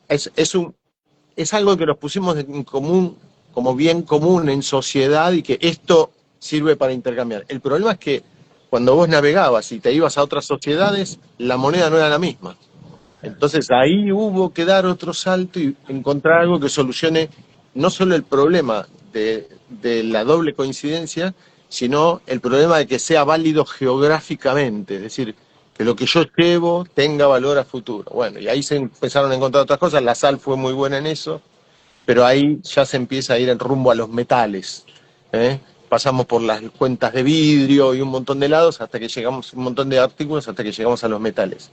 es algo que nos pusimos en común, como bien común en sociedad, y que esto sirve para intercambiar. El problema es que cuando vos navegabas y te ibas a otras sociedades, la moneda no era la misma. Entonces ahí hubo que dar otro salto y encontrar algo que solucione no solo el problema de la doble coincidencia, sino el problema de que sea válido geográficamente, es decir, que lo que yo llevo tenga valor a futuro. Bueno, y ahí se empezaron a encontrar otras cosas, la sal fue muy buena en eso, pero ahí ya se empieza a ir en rumbo a los metales. ¿Eh? Pasamos por las cuentas de vidrio y un montón de lados hasta que llegamos, un montón de artículos hasta que llegamos a los metales.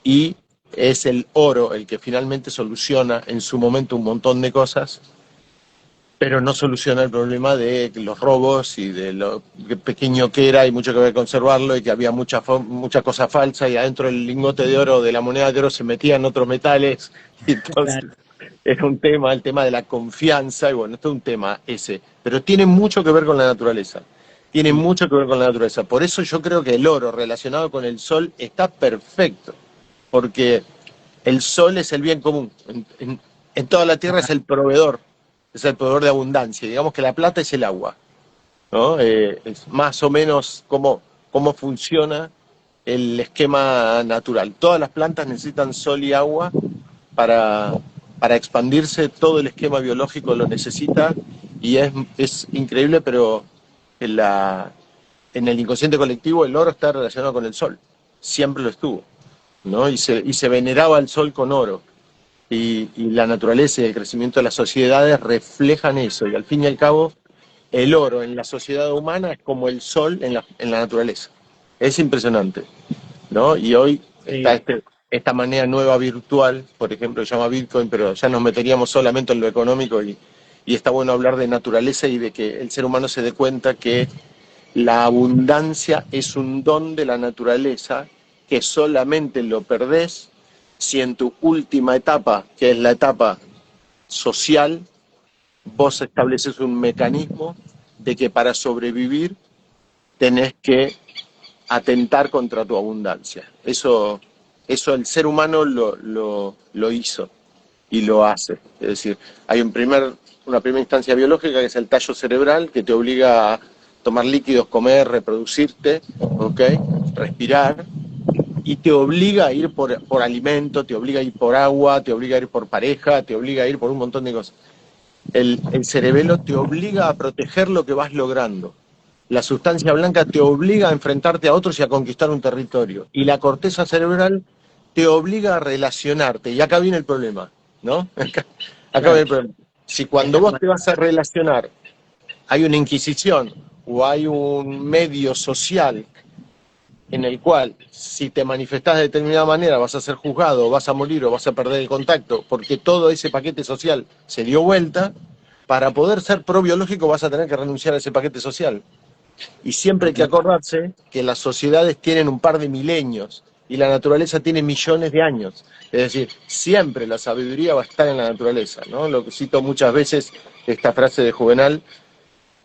Y es el oro el que finalmente soluciona en su momento un montón de cosas, pero no soluciona el problema de los robos y de lo pequeño que era y mucho que había que conservarlo y que había mucha cosa falsa y adentro del lingote de oro, de la moneda de oro, se metían otros metales. Y entonces Claro. era un tema, el tema de la confianza, y bueno, esto es un tema ese, pero tiene mucho que ver con la naturaleza. Tiene Sí, mucho que ver con la naturaleza. Por eso yo creo que el oro relacionado con el sol está perfecto, porque el sol es el bien común. En toda la tierra es el proveedor de abundancia. Digamos que la plata es el agua, ¿no? Es más o menos cómo funciona el esquema natural. Todas las plantas necesitan sol y agua para, para expandirse, todo el esquema biológico lo necesita y es increíble, pero en, en el inconsciente colectivo el oro está relacionado con el sol, siempre lo estuvo, ¿no? Y se veneraba al sol con oro. Y la naturaleza y el crecimiento de las sociedades reflejan eso, y al fin y al cabo el oro en la sociedad humana es como el sol en la naturaleza. Es impresionante, ¿no? Y hoy está sí, esta manera nueva virtual, por ejemplo, se llama Bitcoin, pero ya nos meteríamos solamente en lo económico y está bueno hablar de naturaleza y de que el ser humano se dé cuenta que la abundancia es un don de la naturaleza que solamente lo perdés si en tu última etapa, que es la etapa social, vos estableces un mecanismo de que para sobrevivir tenés que atentar contra tu abundancia. Eso el ser humano lo hizo y lo hace. Es decir, hay una primera instancia biológica que es el tallo cerebral que te obliga a tomar líquidos, comer, reproducirte, ¿okay? Respirar, y te obliga a ir por alimento, te obliga a ir por agua, te obliga a ir por pareja, te obliga a ir por un montón de cosas. El cerebelo te obliga a proteger lo que vas logrando. La sustancia blanca te obliga a enfrentarte a otros y a conquistar un territorio. Y la corteza cerebral te obliga a relacionarte. Y acá viene el problema, ¿no? Acá viene claro. el problema. Si Es cuando la vos te vas a relacionar hay una inquisición o hay un medio social en el cual si te manifestás de determinada manera vas a ser juzgado, vas a morir o vas a perder el contacto, porque todo ese paquete social se dio vuelta, para poder ser probiológico vas a tener que renunciar a ese paquete social. Y siempre hay que acordarse que las sociedades tienen un par de milenios y la naturaleza tiene millones de años. Es decir, siempre la sabiduría va a estar en la naturaleza, ¿no? Lo que cito muchas veces, esta frase de Juvenal: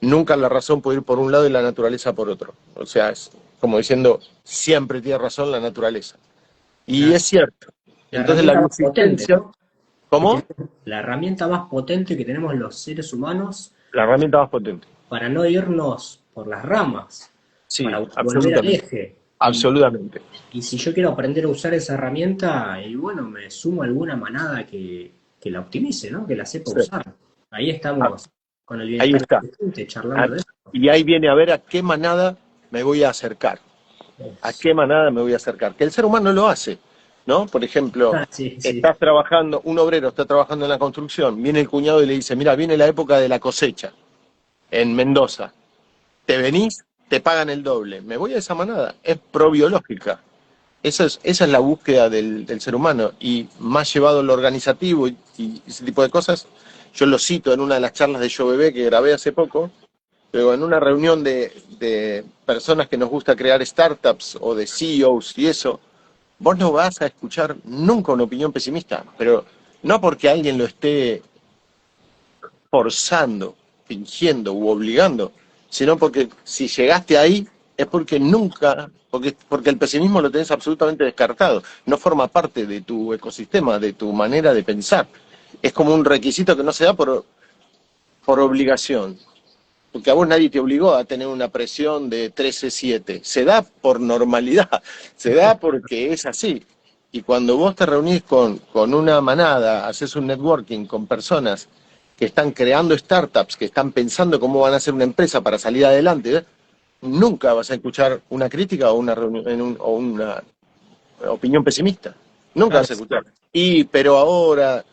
nunca la razón puede ir por un lado y la naturaleza por otro. O sea, es como diciendo, siempre tiene razón la naturaleza. Y la, es cierto. la Entonces la herramienta más potente, existencia, ¿no? Que ¿cómo? tenemos, la herramienta más potente que tenemos los seres humanos La herramienta más potente. para no irnos por las ramas, Sí, para volver al absolutamente. eje. Absolutamente. Y si yo quiero aprender a usar esa herramienta, y bueno, me sumo a alguna manada que la optimice, ¿no? Que la sepa Sí. usar. Ahí Ah, estamos con el ahí bienestar está. inteligente, Ah, charlando de eso. y ahí viene a ver a qué manada me voy a acercar. ¿A Es- qué manada me voy a acercar? Que el ser humano lo hace, ¿no? Por ejemplo, Ah, sí, sí. estás trabajando, un obrero está trabajando en la construcción, viene el cuñado y le dice, mira, viene la época de la cosecha en Mendoza. ¿Te venís? Te pagan el doble. Me voy a esa manada. Es probiológica. Esa es la búsqueda del ser humano. Y más llevado a lo organizativo y ese tipo de cosas, yo lo cito en una de las charlas de Yo Bebé que grabé hace poco, pero en una reunión de personas que nos gusta crear startups o de CEOs y eso, vos no vas a escuchar nunca una opinión pesimista, pero no porque alguien lo esté forzando, fingiendo u obligando, sino porque si llegaste ahí es porque nunca, porque el pesimismo lo tenés absolutamente descartado, no forma parte de tu ecosistema, de tu manera de pensar. Es como un requisito que no se da por obligación, porque a vos nadie te obligó a tener una presión de 13,7. Se da por normalidad, se da porque es así. Y cuando vos te reunís con una manada, haces un networking con personas que están creando startups, que están pensando cómo van a hacer una empresa para salir adelante, nunca vas a escuchar una crítica o una, o una opinión pesimista. Nunca Claro, vas a escuchar. Pero ahora,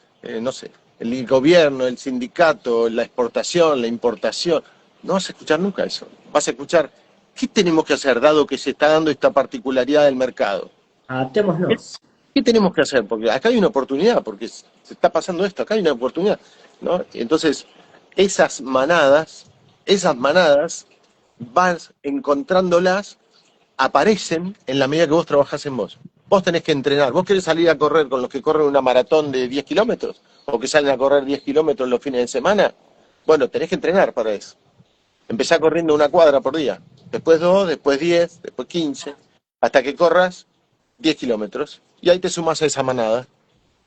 no sé, el gobierno, el sindicato, la exportación, la importación, no vas a escuchar nunca eso. Vas a escuchar, ¿qué tenemos que hacer dado que se está dando esta particularidad del mercado? ¿Qué, adaptémonos. qué tenemos que hacer? Porque acá hay una oportunidad, porque se está pasando esto, acá hay una oportunidad, ¿no? Entonces, esas manadas, vas encontrándolas, aparecen en la medida que vos trabajás en vos. Vos tenés que entrenar. ¿Vos querés salir a correr con los que corren una maratón de 10 kilómetros? ¿O que salen a correr 10 kilómetros los fines de semana? Bueno, tenés que entrenar para eso. Empezá corriendo una cuadra por día. Después 2, después 10, después 15, hasta que corras 10 kilómetros. Y ahí te sumás a esa manada.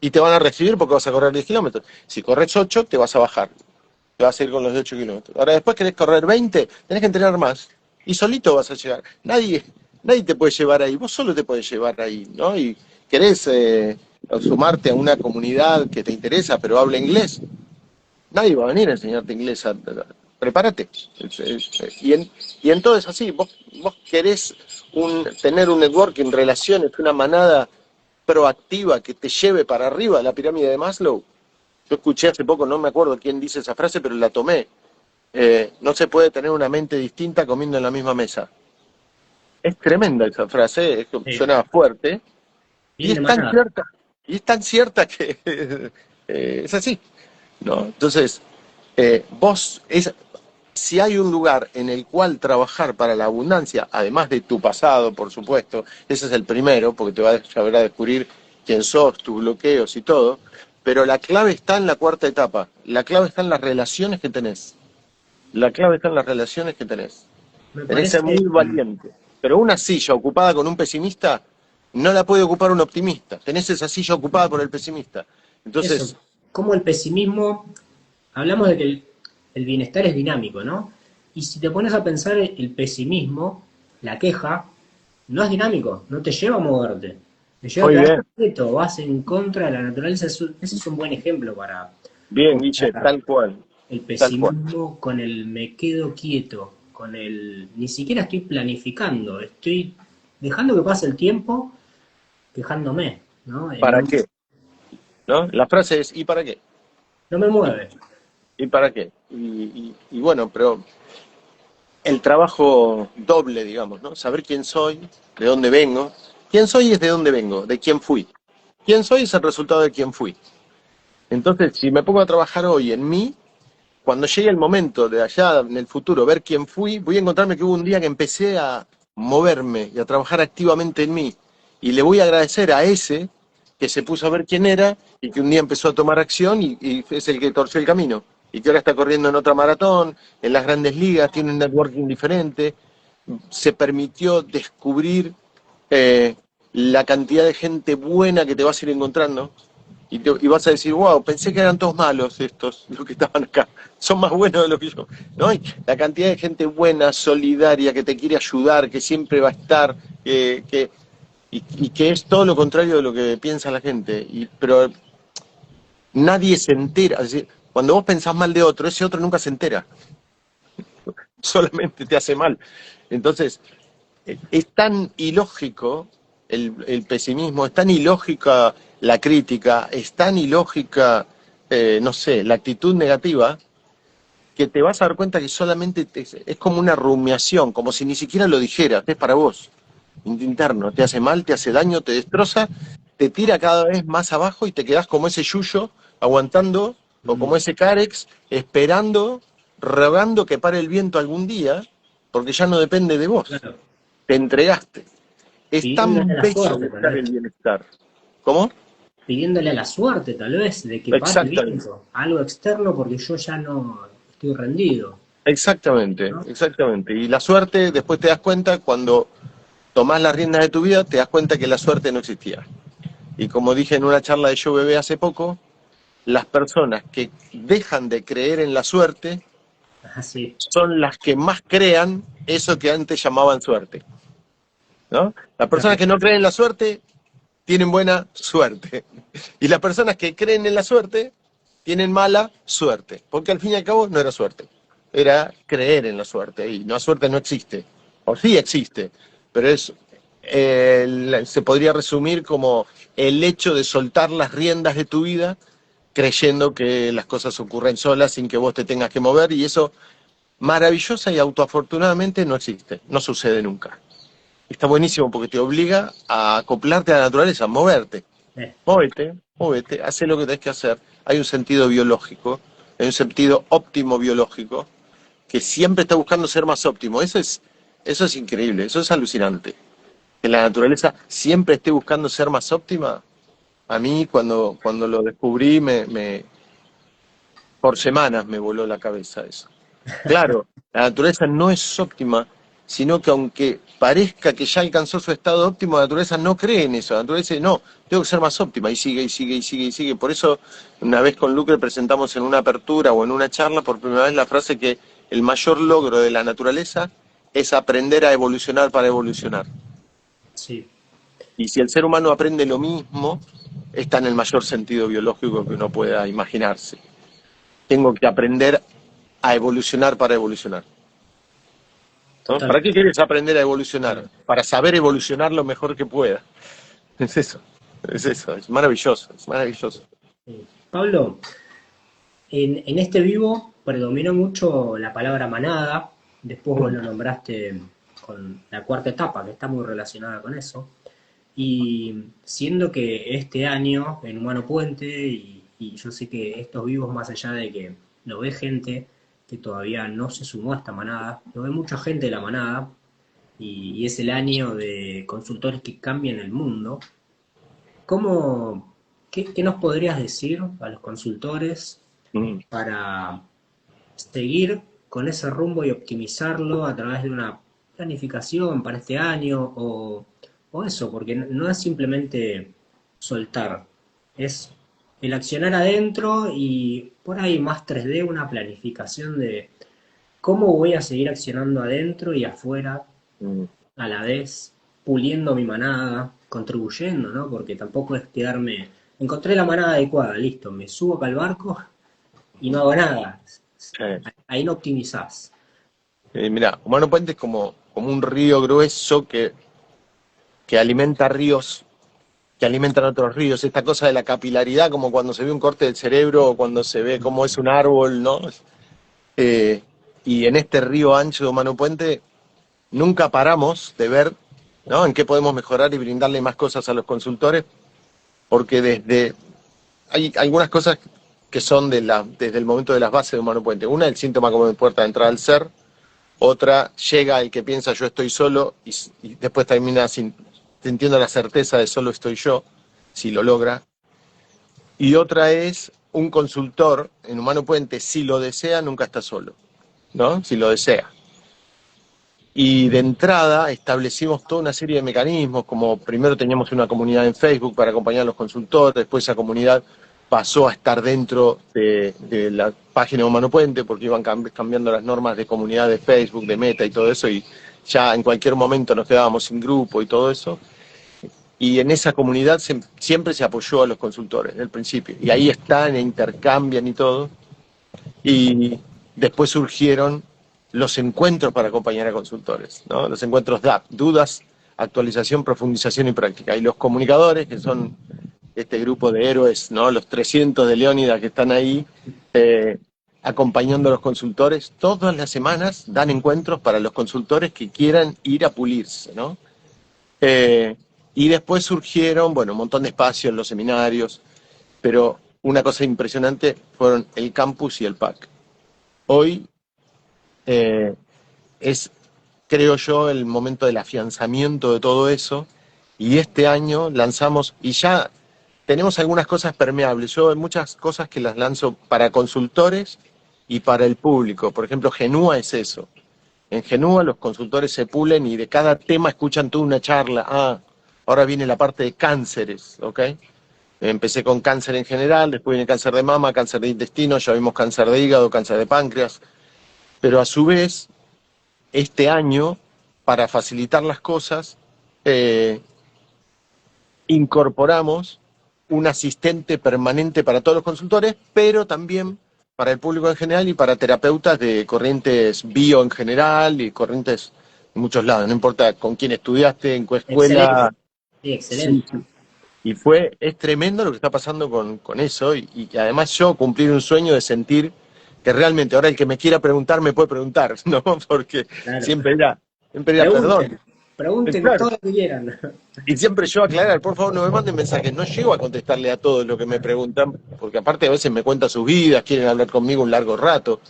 Y te van a recibir porque vas a correr 10 kilómetros. Si corres 8, te vas a bajar. Te vas a ir con los de 8 kilómetros. Ahora, después querés correr 20, tenés que entrenar más. Y solito vas a llegar. Nadie te puede llevar ahí. Vos solo te podés llevar ahí, ¿no? Y querés sumarte a una comunidad que te interesa, pero habla inglés. Nadie va a venir a enseñarte inglés. Prepárate. Y en todo es así. Vos querés tener un networking, relaciones, una manada proactiva que te lleve para arriba la pirámide de Maslow. Yo escuché hace poco, no me acuerdo quién dice esa frase, pero la tomé. No se puede tener una mente distinta comiendo en la misma mesa. Es tremenda esa frase, Sí. suena fuerte, y Bien de es tan manada. cierta, que es así, ¿no? Entonces, si hay un lugar en el cual trabajar para la abundancia, además de tu pasado, por supuesto, ese es el primero, porque te va a llevar a descubrir quién sos, tus bloqueos y todo, pero la clave está en la cuarta etapa, la clave está en las relaciones que tenés, la clave está en las relaciones que tenés. Me Tenés que ser parece muy valiente. Pero una silla ocupada con un pesimista no la puede ocupar un optimista. Tenés esa silla ocupada por el pesimista. eso, Entonces, como el pesimismo, hablamos de que el bienestar es dinámico, ¿no? Y si te pones a pensar, el pesimismo, la queja, no es dinámico, no te lleva a moverte, te lleva a muy quedarte bien, quieto, vas en contra de la naturaleza. Ese es un buen ejemplo para bien, Guille, comparar tal cual, el tal cual. pesimismo con el me quedo quieto, con el ni siquiera estoy planificando, estoy dejando que pase el tiempo quejándome, ¿no? ¿Para qué? ¿No? La frase es, ¿y para qué? No me ¿Y, mueve. y para qué? Y bueno, pero el trabajo doble, digamos, ¿no? Saber quién soy, de dónde vengo. Quién soy es de dónde vengo, de quién fui. Quién soy es el resultado de quién fui. Entonces, si me pongo a trabajar hoy en mí, cuando llegue el momento de allá en el futuro ver quién fui, voy a encontrarme que hubo un día que empecé a moverme y a trabajar activamente en mí. Y le voy a agradecer a ese que se puso a ver quién era y que un día empezó a tomar acción y es el que torció el camino. Y que ahora está corriendo en otra maratón, en las grandes ligas, tiene un networking diferente, se permitió descubrir eh, la cantidad de gente buena que te vas a ir encontrando y vas a decir, wow, pensé que eran todos malos estos, los que estaban acá, son más buenos de lo que yo, ¿no? Y la cantidad de gente buena, solidaria, que te quiere ayudar, que siempre va a estar, y que es todo lo contrario de lo que piensa la gente, pero nadie se entera, es decir, cuando vos pensás mal de otro, ese otro nunca se entera, solamente te hace mal. Entonces, es tan ilógico el pesimismo, es tan ilógica la crítica, es tan ilógica, no sé, la actitud negativa, que te vas a dar cuenta que solamente es como una rumiación, como si ni siquiera lo dijeras, es para vos, interno, te hace mal, te hace daño, te destroza, te tira cada vez más abajo y te quedás como ese yuyo aguantando, o Mm, como ese carex, esperando, rogando que pare el viento algún día, porque ya no depende de vos, claro. te entregaste. Es Pidiéndole a tan la bello suerte, tal buscar vez. el bienestar. ¿Cómo? Pidiéndole a la suerte, tal vez, de que pare el Exactamente. viento. Algo externo porque yo ya no estoy rendido, Exactamente, ¿no? exactamente. Y la suerte, después te das cuenta, cuando tomás las riendas de tu vida, te das cuenta que la suerte no existía. Y como dije en una charla de Yo Bebé hace poco, las personas que dejan de creer en la suerte Así, son las que más crean eso que antes llamaban suerte, ¿no? Las personas claro. que no creen en la suerte tienen buena suerte. Y las personas que creen en la suerte tienen mala suerte, porque al fin y al cabo no era suerte, era creer en la suerte, y la suerte no existe, o sí existe, pero es, se podría resumir como el hecho de soltar las riendas de tu vida creyendo que las cosas ocurren solas sin que vos te tengas que mover, y eso maravillosa y autoafortunadamente no existe, no sucede nunca. Está buenísimo porque te obliga a acoplarte a la naturaleza, a moverte. Eh, Móvete, móvete, haz lo que tenés que hacer. Hay un sentido biológico, hay un sentido óptimo biológico, que siempre está buscando ser más óptimo. Eso es increíble, eso es alucinante. Que la naturaleza siempre esté buscando ser más óptima. A mí cuando lo descubrí, por semanas me voló la cabeza eso. Claro, la naturaleza no es óptima, sino que aunque parezca que ya alcanzó su estado óptimo, la naturaleza no cree en eso. La naturaleza dice, no, tengo que ser más óptima, y sigue, y sigue, y sigue, y sigue. Por eso, una vez con Lucre presentamos en una apertura o en una charla, por primera vez la frase que el mayor logro de la naturaleza es aprender a evolucionar para evolucionar. sí, Y si el ser humano aprende lo mismo, está en el mayor sentido biológico que uno pueda imaginarse. Tengo que aprender a evolucionar para evolucionar. ¿No? ¿Para qué totalmente. quieres aprender a evolucionar? Para saber evolucionar lo mejor que pueda. Es eso, es eso, es maravilloso, es maravilloso. Sí. Pablo, en este vivo predominó mucho la palabra manada, después vos lo nombraste con la cuarta etapa, que está muy relacionada con eso, y siendo que este año en Humano Puente, y yo sé que estos vivos, más allá de que lo ve gente que todavía no se sumó a esta manada, lo ve mucha gente de la manada, y es el año de consultores que cambian el mundo. ¿Cómo, qué nos podrías decir a los consultores Mm. para seguir con ese rumbo y optimizarlo a través de una planificación para este año o eso? Porque no es simplemente soltar, es el accionar adentro y por ahí más 3D, una planificación de cómo voy a seguir accionando adentro y afuera Mm. a la vez, puliendo mi manada, contribuyendo, ¿no? Porque tampoco es quedarme, encontré la manada adecuada, listo, me subo acá al barco y no hago nada. Eh, Ahí no optimizás. Mira, Humano Puente es como un río grueso que alimenta ríos, que alimentan otros ríos. Esta cosa de la capilaridad, como cuando se ve un corte del cerebro o cuando se ve cómo es un árbol, ¿no? Eh, y en este río ancho de Humano Puente nunca paramos de ver, ¿no?, en qué podemos mejorar y brindarle más cosas a los consultores, porque hay algunas cosas que son desde el momento de las bases de Humano Puente. Una, el síntoma como de puerta de entrada al ser. Otra, llega el que piensa yo estoy solo y después termina sintiendo la certeza de solo estoy yo, si lo logra. Y otra es un consultor en Humano Puente, si lo desea, nunca está solo, ¿no? Si lo desea. Y de entrada establecimos toda una serie de mecanismos, como primero teníamos una comunidad en Facebook para acompañar a los consultores, después esa comunidad pasó a estar dentro de la página de Humano Puente, porque iban cambiando las normas de comunidad de Facebook, de Meta y todo eso, y ya en cualquier momento nos quedábamos sin grupo y todo eso. Y en esa comunidad siempre se apoyó a los consultores, desde el principio. Y ahí están e intercambian y todo. Y después surgieron los encuentros para acompañar a consultores, ¿no? Los encuentros DAP, dudas, actualización, profundización y práctica. Y los comunicadores, que son este grupo de héroes, ¿no? Los 300 de Leónidas que están ahí acompañando a los consultores, todas las semanas dan encuentros para los consultores que quieran ir a pulirse, ¿no? Eh, y después surgieron, bueno, un montón de espacios, los seminarios, pero una cosa impresionante fueron el campus y el PAC. Hoy eh, es, creo yo, el momento del afianzamiento de todo eso, y este año lanzamos, y ya tenemos algunas cosas permeables. Yo hay muchas cosas que las lanzo para consultores y para el público. Por ejemplo, Genúa es eso. En Genúa los consultores se pulen y de cada tema escuchan toda una charla. Ah, ahora viene la parte de cánceres, ¿ok? Empecé con cáncer en general, después viene cáncer de mama, cáncer de intestino, ya vimos cáncer de hígado, cáncer de páncreas. Pero a su vez, este año, para facilitar las cosas, eh, incorporamos un asistente permanente para todos los consultores, pero también para el público en general y para terapeutas de corrientes bio en general y corrientes de muchos lados. No importa con quién estudiaste, en qué Excelente, escuela. sí, Sí, excelente. sí. Y es tremendo lo que está pasando con eso y además yo cumplir un sueño de sentir que realmente ahora el que me quiera preguntar me puede preguntar, ¿no? Porque Claro. siempre era perdón. Pregunten, pregunten Claro. todo lo que quieran. Y siempre yo aclarar, por favor no me manden mensajes, no llego a contestarle a todos lo que me preguntan, porque aparte a veces me cuentan sus vidas, quieren hablar conmigo un largo rato.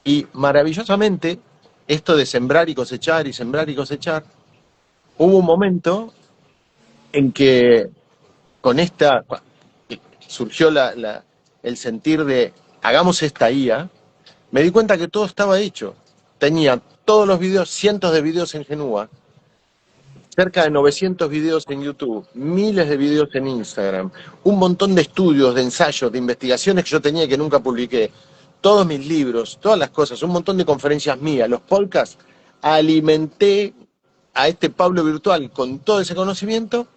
Y maravillosamente, esto de sembrar y cosechar y sembrar y cosechar, hubo un momento en que con surgió el sentir de hagamos esta IA, me di cuenta que todo estaba hecho. Tenía todos los videos, cientos de videos en Genua, cerca de 900 videos en YouTube, miles de videos en Instagram, un montón de estudios, de ensayos, de investigaciones que yo tenía y que nunca publiqué, todos mis libros, todas las cosas, un montón de conferencias mías, los podcasts, alimenté a este Pablo virtual con todo ese conocimiento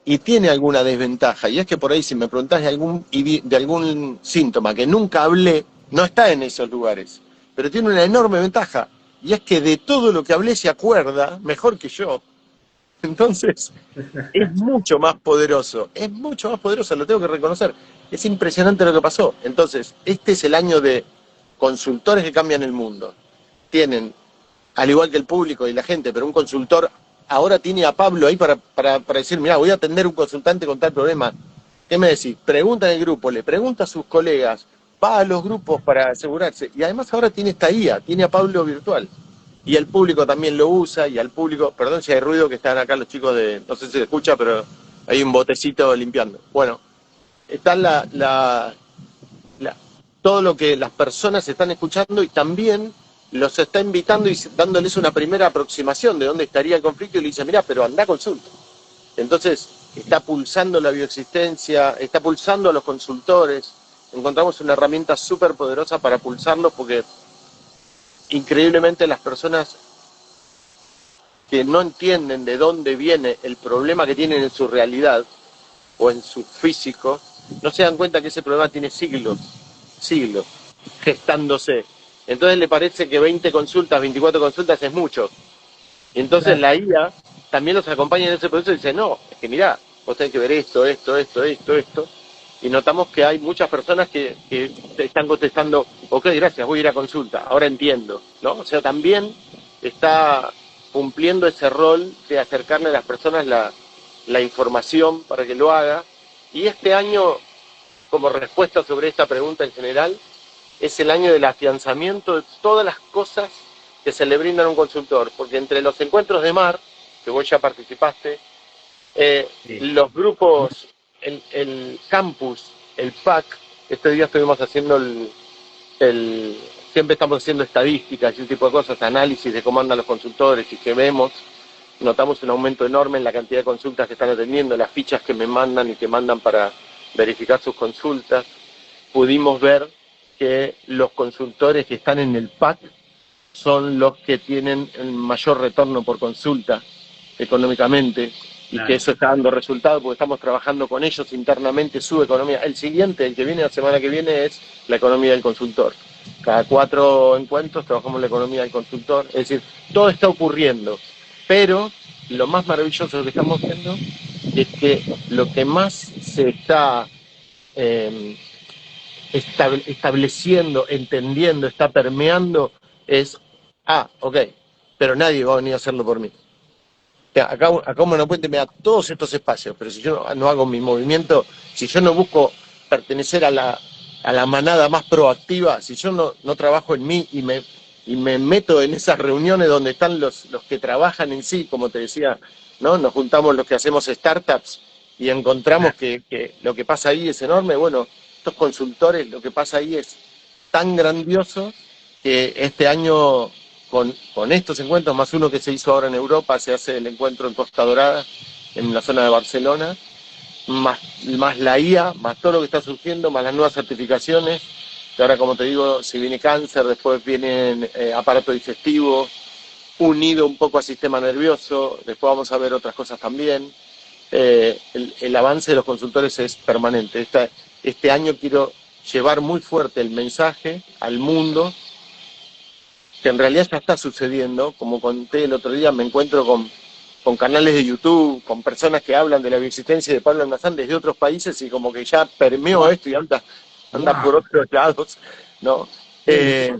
y tiene alguna desventaja, y es que por ahí si me preguntás de algún síntoma que nunca hablé, no está en esos lugares, pero tiene una enorme ventaja, y es que de todo lo que hablé se acuerda mejor que yo. Entonces, es mucho más poderoso, lo tengo que reconocer. Es impresionante lo que pasó. Entonces, este es el año de consultores que cambian el mundo. Tienen, al igual que el público y la gente, pero un consultor ahora tiene a Pablo ahí para decir, mira, voy a atender un consultante con tal problema. ¿Qué me decís? Pregunta en el grupo, le pregunta a sus colegas, va a los grupos para asegurarse. Y además ahora tiene esta IA, tiene a Pablo virtual. Y el público también lo usa, y al público, perdón si hay ruido, que están acá los chicos no sé si se escucha, pero hay un botecito limpiando. Bueno, está la- todo lo que las personas están escuchando y también los está invitando y dándoles una primera aproximación de dónde estaría el conflicto y le dice, mira, pero anda a consulta. Entonces, está pulsando la bioexistencia, está pulsando a los consultores. Encontramos una herramienta súper poderosa para pulsarlos porque increíblemente las personas que no entienden de dónde viene el problema que tienen en su realidad o en su físico, no se dan cuenta que ese problema tiene siglos, gestándose. Entonces le parece que 20 consultas, 24 consultas es mucho. Y entonces Claro. la IA también los acompaña en ese proceso y dice, no, es que mirá, vos tenés que ver esto. Y notamos que hay muchas personas que te están contestando, ok, gracias, voy a ir a consulta, ahora entiendo, ¿no? O sea, también está cumpliendo ese rol de acercarle a las personas la información para que lo haga. Y este año, como respuesta sobre esta pregunta en general, es el año del afianzamiento de todas las cosas que se le brindan a un consultor, porque entre los encuentros de mar, que vos ya participaste, Sí. los grupos, el campus, el PAC, este día estuvimos haciendo siempre estamos haciendo estadísticas y un tipo de cosas, análisis de cómo andan los consultores y que vemos, notamos un aumento enorme en la cantidad de consultas que están atendiendo, las fichas que me mandan y que mandan para verificar sus consultas. Pudimos ver que los consultores que están en el PAC son los que tienen el mayor retorno por consulta económicamente y que Claro. eso está dando resultados porque estamos trabajando con ellos internamente su economía. El siguiente, el que viene la semana que viene, es la economía del consultor. Cada 4 encuentros trabajamos la economía del consultor. Es decir, todo está ocurriendo, pero lo más maravilloso que estamos viendo es que lo que más se está eh, estableciendo, entendiendo, está permeando es, ok, pero nadie va a venir a hacerlo por mí. Acá Humano Puente me da todos estos espacios, pero si yo no hago mi movimiento, si yo no busco pertenecer a la manada más proactiva, si yo no trabajo en mí y me meto en esas reuniones donde están los que trabajan en sí, como te decía, ¿no? Nos juntamos los que hacemos startups y encontramos que lo que pasa ahí es enorme. Bueno, estos consultores, lo que pasa ahí es tan grandioso que este año con estos encuentros, más uno que se hizo ahora en Europa, se hace el encuentro en Costa Dorada, en la zona de Barcelona, más la IA, más todo lo que está surgiendo, más las nuevas certificaciones, que ahora, como te digo, si viene cáncer, después viene aparato digestivo, unido un poco al sistema nervioso, después vamos a ver otras cosas también. el avance de los consultores es permanente. Este año quiero llevar muy fuerte el mensaje al mundo, que en realidad ya está sucediendo. Como conté el otro día, me encuentro con canales de YouTube, con personas que hablan de la bioexistencia de Pablo Almazán desde otros países y como que ya permeó esto y anda por Wow. otros lados, ¿no? Sí,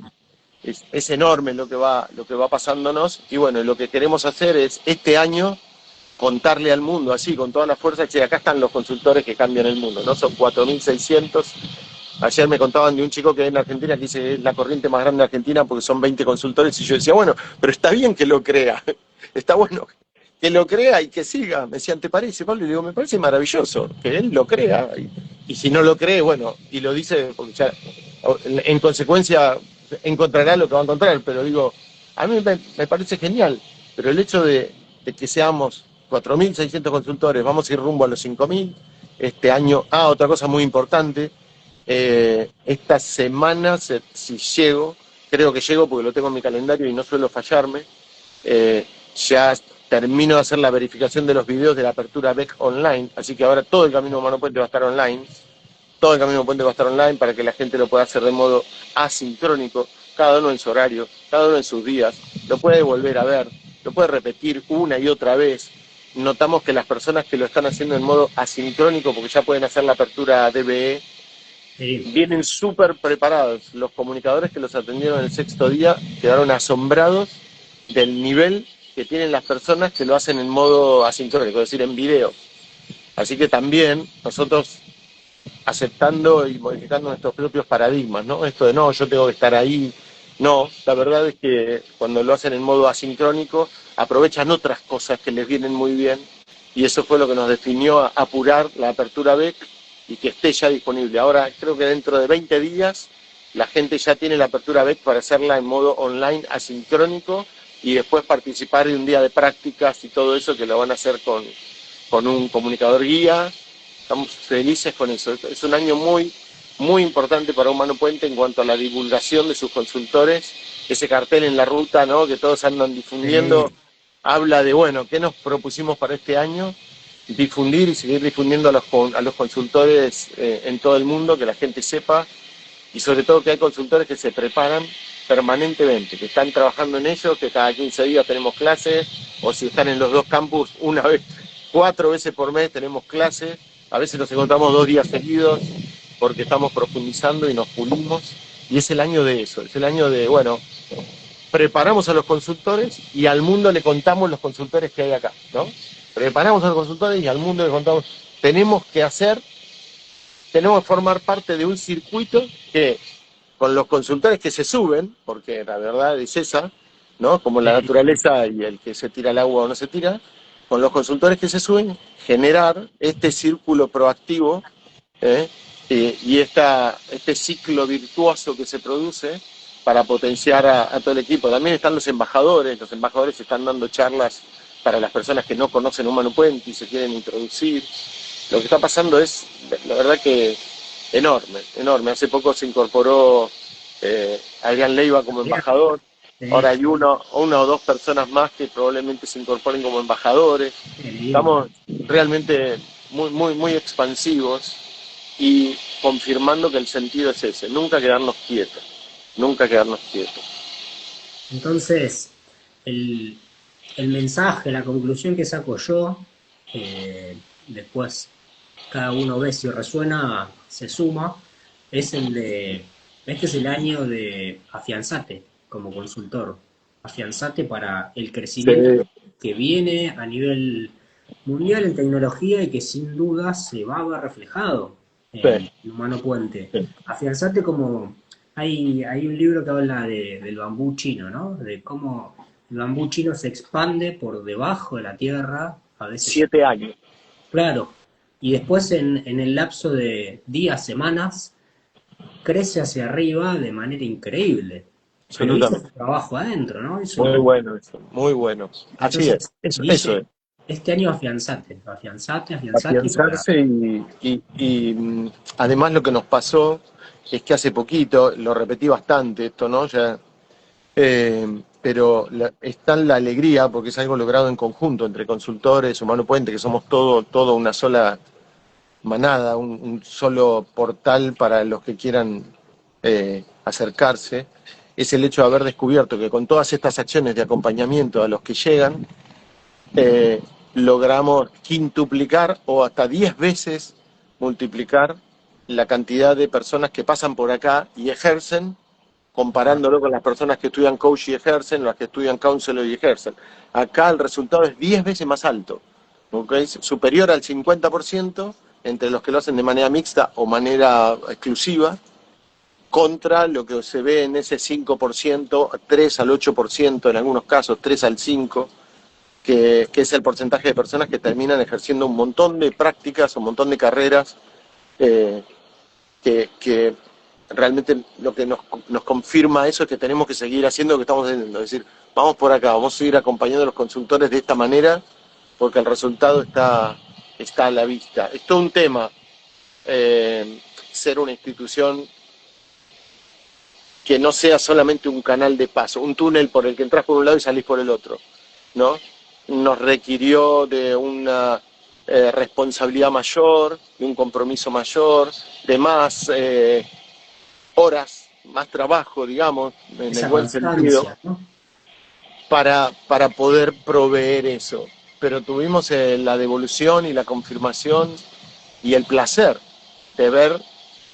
Es enorme lo que va pasándonos y bueno, lo que queremos hacer es este año contarle al mundo así, con toda la fuerza, che, acá están los consultores que cambian el mundo, ¿no? Son 4.600. Ayer me contaban de un chico que hay en Argentina que dice es la corriente más grande de Argentina porque son 20 consultores y yo decía, bueno, pero está bien que lo crea, está bueno que lo crea y que siga. Me decían, ¿te parece, Pablo? Y le digo, me parece maravilloso que él lo crea y si no lo cree, bueno, y lo dice porque ya en consecuencia encontrará lo que va a encontrar, pero digo, a mí me parece genial, pero el hecho de que seamos 4.600 consultores, vamos a ir rumbo a los 5.000 este año. Otra cosa muy importante, esta semana, si llego, creo que llego porque lo tengo en mi calendario y no suelo fallarme, ya termino de hacer la verificación de los videos de la apertura BEC online, así que ahora todo el Camino Humano Puente va a estar online, todo el Camino Puente va a estar online para que la gente lo pueda hacer de modo asincrónico, cada uno en su horario, cada uno en sus días, lo puede volver a ver, lo puede repetir una y otra vez. Notamos que las personas que lo están haciendo en modo asincrónico, porque ya pueden hacer la apertura DBE, sí. vienen súper preparados. Los comunicadores que los atendieron el sexto día quedaron asombrados del nivel que tienen las personas que lo hacen en modo asincrónico, es decir, en video. Así que también nosotros aceptando y modificando nuestros propios paradigmas, ¿no? Esto de no, yo tengo que estar ahí. No, la verdad es que cuando lo hacen en modo asincrónico, aprovechan otras cosas que les vienen muy bien y eso fue lo que nos definió a apurar la apertura BEC y que esté ya disponible. Ahora creo que dentro de 20 días la gente ya tiene la apertura BEC para hacerla en modo online asincrónico y después participar de un día de prácticas y todo eso que lo van a hacer con un comunicador guía. Estamos felices con eso. Es un año muy, muy importante para Humano Puente en cuanto a la divulgación de sus consultores. Ese cartel en la ruta, ¿no?, que todos andan difundiendo, habla de, bueno, ¿qué nos propusimos para este año? Difundir y seguir difundiendo a los consultores en todo el mundo, que la gente sepa, y sobre todo que hay consultores que se preparan permanentemente, que están trabajando en ello, que cada 15 días tenemos clases, o si están en los dos campus, una vez, 4 veces por mes tenemos clases, a veces nos encontramos 2 días seguidos, porque estamos profundizando y nos pulimos, y es el año de eso, es el año de, bueno, preparamos a los consultores y al mundo le contamos los consultores que hay acá, ¿no? Preparamos a los consultores y al mundo le contamos, tenemos que formar parte de un circuito que con los consultores que se suben, porque la verdad es esa, ¿no? Como la naturaleza y el que se tira al agua o no se tira, con los consultores que se suben, generar este círculo proactivo ¿eh? Y este ciclo virtuoso que se produce para potenciar a todo el equipo. También están los embajadores están dando charlas para las personas que no conocen Humano Puente y se quieren introducir. Lo que está pasando es, la verdad que enorme, enorme. Hace poco se incorporó Adrián Leiva como embajador. Ahora hay una o dos personas más que probablemente se incorporen como embajadores. Estamos realmente muy, muy, muy expansivos y confirmando que el sentido es ese, nunca quedarnos quietos, nunca quedarnos quietos. Entonces, el, el mensaje, la conclusión que saco yo, después cada uno ve si resuena, se suma, es el de, este es el año de afianzate como consultor, afianzate para el Sí, crecimiento que viene a nivel mundial en tecnología y que sin duda se va a ver reflejado sí, en Humano Puente. sí. Afianzate como, hay un libro que habla del bambú chino, ¿no? De cómo el bambú chino se expande por debajo de la tierra, a veces, 7 años. claro, y después en el lapso de días, semanas, crece hacia arriba de manera increíble. Pero hizo su Absolutamente. trabajo adentro, ¿no? Muy bueno eso, muy bueno. Así es, Entonces eso dice, es. este año afianzate, afianzate, afianzate para... Afianzarse además lo que nos pasó es que hace poquito, lo repetí bastante esto, ¿no? Ya Pero está la alegría, porque es algo logrado en conjunto entre consultores, Humano Puente, que somos todo una sola manada, un solo portal para los que quieran acercarse, es el hecho de haber descubierto que con todas estas acciones de acompañamiento a los que llegan, logramos quintuplicar o hasta 10 veces multiplicar la cantidad de personas que pasan por acá y ejercen, comparándolo con las personas que estudian coach y ejercen, las que estudian counselor y ejercen. Acá el resultado es 10 veces más alto, ¿okay? Superior al 50% entre los que lo hacen de manera mixta o manera exclusiva, contra lo que se ve en ese 5%, 3 al 8%, en algunos casos 3 al 5%, que es el porcentaje de personas que terminan ejerciendo un montón de prácticas, un montón de carreras, que realmente lo que nos confirma eso es que tenemos que seguir haciendo lo que estamos haciendo, es decir, vamos por acá, vamos a seguir acompañando a los consultores de esta manera, porque el resultado está a la vista. Es todo un tema ser una institución que no sea solamente un canal de paso, un túnel por el que entras por un lado y salís por el otro, ¿no? Nos requirió de una responsabilidad mayor, de un compromiso mayor, de más horas, más trabajo, digamos, en el buen sentido, ¿no? para poder proveer eso. Pero tuvimos la devolución y la confirmación y el placer de ver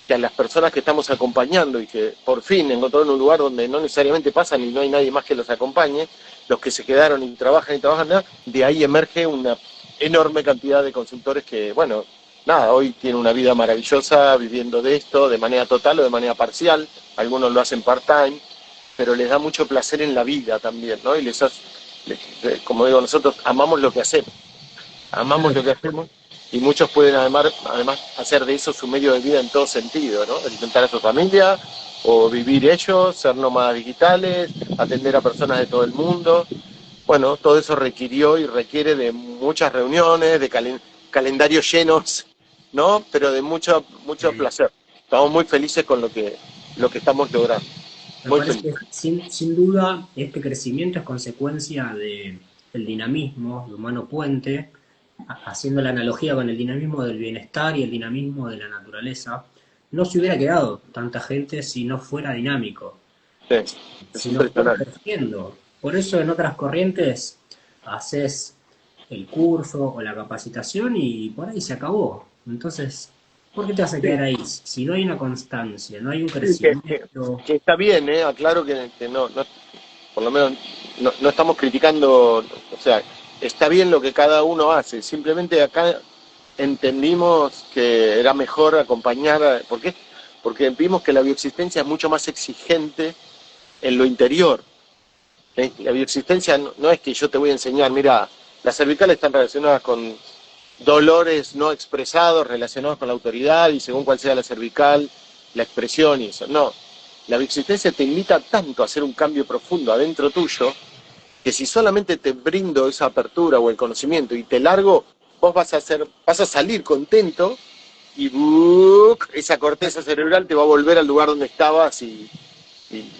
que a las personas que estamos acompañando y que por fin encontraron un lugar donde no necesariamente pasan y no hay nadie más que los acompañe, los que se quedaron y trabajan, de ahí emerge una enorme cantidad de consultores que, bueno, nada, hoy tienen una vida maravillosa viviendo de esto, de manera total o de manera parcial, algunos lo hacen part-time, pero les da mucho placer en la vida también, ¿no? Y como digo, nosotros amamos lo que hacemos y muchos pueden además hacer de eso su medio de vida en todo sentido, ¿no? Alimentar a su familia o vivir ellos, ser nómadas digitales, atender a personas de todo el mundo. Bueno, todo eso requirió y requiere de muchas reuniones, de calendarios llenos, ¿no? Pero de mucho placer. Estamos muy felices con lo que estamos logrando. Me Muy parece felices. que sin duda este crecimiento es consecuencia del dinamismo de Humano Puente, haciendo la analogía con el dinamismo del bienestar y el dinamismo de la naturaleza. No se hubiera quedado tanta gente si no fuera dinámico, Sí, es si no fuera impresionante. creciendo. Por eso en otras corrientes haces el curso o la capacitación y por ahí se acabó. Entonces, ¿por qué te vas a quedar ahí? Si no hay una constancia, no hay un Sí, crecimiento. que está bien, aclaro que no, por lo menos no estamos criticando, o sea, está bien lo que cada uno hace, simplemente acá entendimos que era mejor acompañar, ¿por qué? Porque vimos que la bioexistencia es mucho más exigente en lo interior. La bioexistencia no es que yo te voy a enseñar, mira, las cervicales están relacionadas con dolores no expresados relacionados con la autoridad y según cuál sea la cervical, la expresión y eso. No, la bioexistencia te invita tanto a hacer un cambio profundo adentro tuyo que si solamente te brindo esa apertura o el conocimiento y te largo, vos vas a salir contento y esa corteza cerebral te va a volver al lugar donde estabas y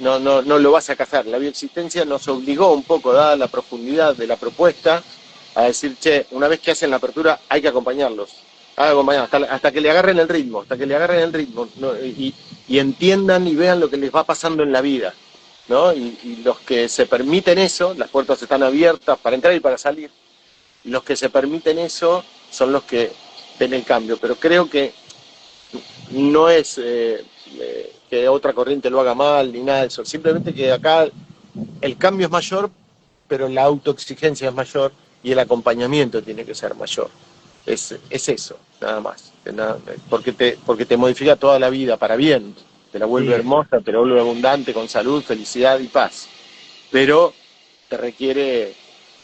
no lo vas a cazar. La bioexistencia nos obligó un poco, dada la profundidad de la propuesta, a decir, che, una vez que hacen la apertura hay que acompañarlos, hasta que le agarren el ritmo, ¿no? Y entiendan y vean lo que les va pasando en la vida, ¿no? Y los que se permiten eso, las puertas están abiertas para entrar y para salir, los que se permiten eso son los que ven el cambio, pero creo que no es que otra corriente lo haga mal ni nada de eso, simplemente que acá el cambio es mayor, pero la autoexigencia es mayor y el acompañamiento tiene que ser mayor. Es eso, nada más. Porque te modifica toda la vida para bien, te la vuelve Sí, hermosa, te la vuelve abundante, con salud, felicidad y paz. Pero te requiere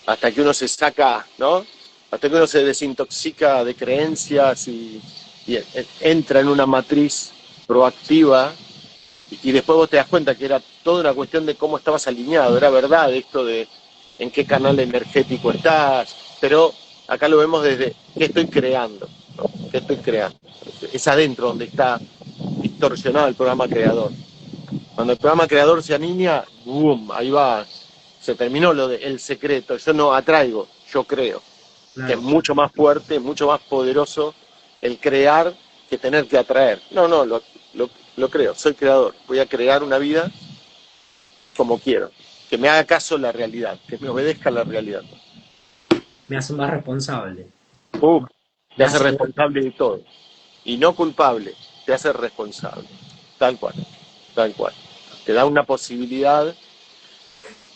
hasta que uno se saca, ¿no? Hasta que uno se desintoxica de creencias y entra en una matriz proactiva y después vos te das cuenta que era toda una cuestión de cómo estabas alineado, era verdad esto de en qué canal energético estás, pero acá lo vemos desde qué estoy creando, ¿no? ¿Qué estoy creando? Es adentro donde está distorsionado el programa creador. Cuando el programa creador se alinea, boom, ahí va, se terminó lo de el secreto. Yo no atraigo, yo creo. Que es Claro. mucho más fuerte, mucho más poderoso el crear que tener que atraer. No, no, lo creo, soy creador. Voy a crear una vida como quiero. Que me haga caso la realidad, que me obedezca la realidad. Me hace más responsable. Te Me hace hace, responsable de todo. Y no culpable, te hace responsable. Tal cual, tal cual. Te da una posibilidad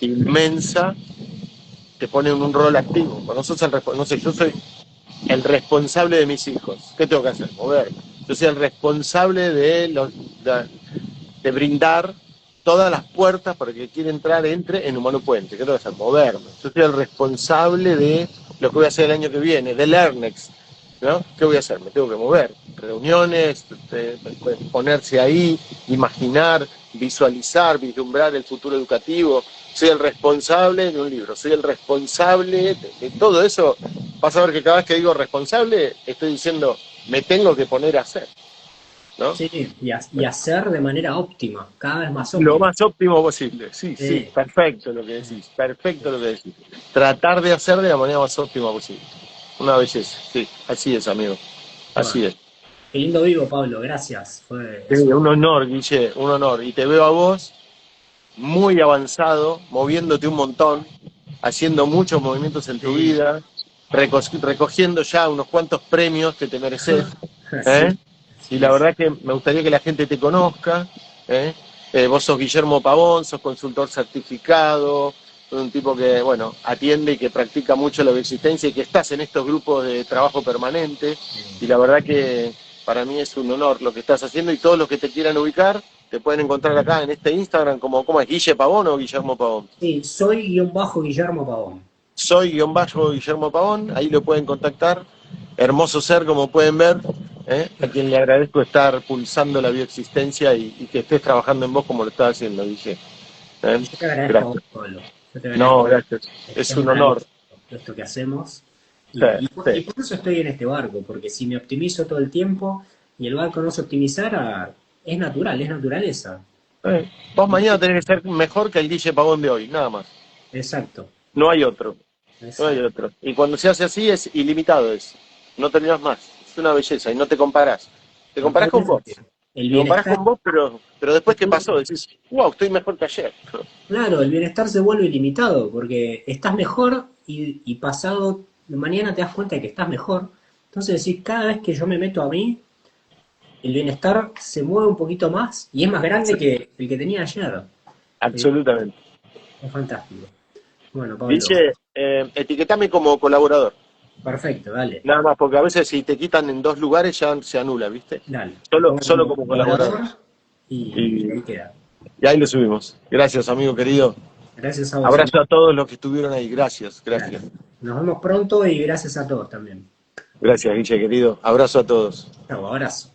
inmensa, te pone en un rol activo. Cuando sos el no sé, yo soy el responsable de mis hijos. ¿Qué tengo que hacer? Moverme. Yo soy el responsable de brindar todas las puertas para que el que quiera entrar entre en Humano Puente. ¿Qué tengo que hacer? Moverme. Yo soy el responsable de lo que voy a hacer el año que viene, del ERNEX. ¿No? ¿Qué voy a hacer? Me tengo que mover. Reuniones, ponerse ahí, imaginar, visualizar, vislumbrar el futuro educativo. Soy el responsable de un libro, soy el responsable de todo eso. Vas a ver que cada vez que digo responsable, estoy diciendo, me tengo que poner a hacer, ¿no? sí, y hacer de manera óptima, cada vez más Lo óptima. más óptimo posible. Sí, sí, perfecto lo que decís, perfecto lo que decís. Tratar de hacer de la manera más óptima posible. Una belleza, sí, así es, amigo, Bueno, así es. qué lindo vivo, Pablo, gracias. Sí, un honor, Guille, un honor. Y te veo a vos muy avanzado, moviéndote un montón, haciendo muchos movimientos en tu Sí, vida, recogiendo ya unos cuantos premios que te mereces, sí, ¿eh? Y sí, la sí. verdad que me gustaría que la gente te conozca, ¿eh? Vos sos Guillermo Pavón, sos consultor certificado, sos un tipo que, bueno, atiende y que practica mucho la existencia y que estás en estos grupos de trabajo permanente. Y la verdad que para mí es un honor lo que estás haciendo y todos los que te quieran ubicar te pueden encontrar acá en este Instagram como, ¿cómo es? ¿Guille Pavón o Guillermo Pavón? Sí, soy guión bajo Guillermo Pavón. Soy guión bajo Guillermo Pavón, ahí lo pueden contactar. Hermoso ser, como pueden ver, a quien le agradezco estar pulsando la bioexistencia y que estés trabajando en vos como lo estás haciendo, Guille. ¿Eh? Yo te agradezco a vos, Gracias. Pablo. Yo te agradezco No, a vos. gracias. Es Es un honor. maravilloso esto que hacemos. Sí, Y sí. por eso estoy en este barco, porque si me optimizo todo el tiempo y el barco no se optimizara, es natural, es naturaleza. Vos mañana tenés que ser mejor que el Guille Pavón de hoy, nada más. Exacto, No hay otro. No hay exacto. otro. Y cuando se hace así es ilimitado eso. No terminás más. Es una belleza y no te comparás. Te comparás con vos. Totalmente. El Te comparás bienestar, con vos, pero después ¿qué pasó? Decís, wow, estoy mejor que ayer. claro, el bienestar se vuelve ilimitado, porque estás mejor y pasado mañana te das cuenta de que estás mejor. Entonces decir, cada vez que yo me meto a mí, el bienestar se mueve un poquito más y es más grande que el que tenía ayer. Eh, Absolutamente. Es fantástico. Bueno, Pablo, Dice, etiquetame como colaborador. perfecto, dale, Nada más, porque a veces si te quitan en dos lugares ya se anula, ¿viste? dale. Te Solo, pongo solo como como colaborador. colaborador y Y, ahí queda. y ahí lo subimos. Gracias, amigo querido. Gracias a vos, Abrazo amigo. a todos los que estuvieron ahí. Gracias, Dale. gracias. Nos vemos pronto y gracias a todos también. Gracias, Guille, querido. Abrazo a todos. Chau, abrazo.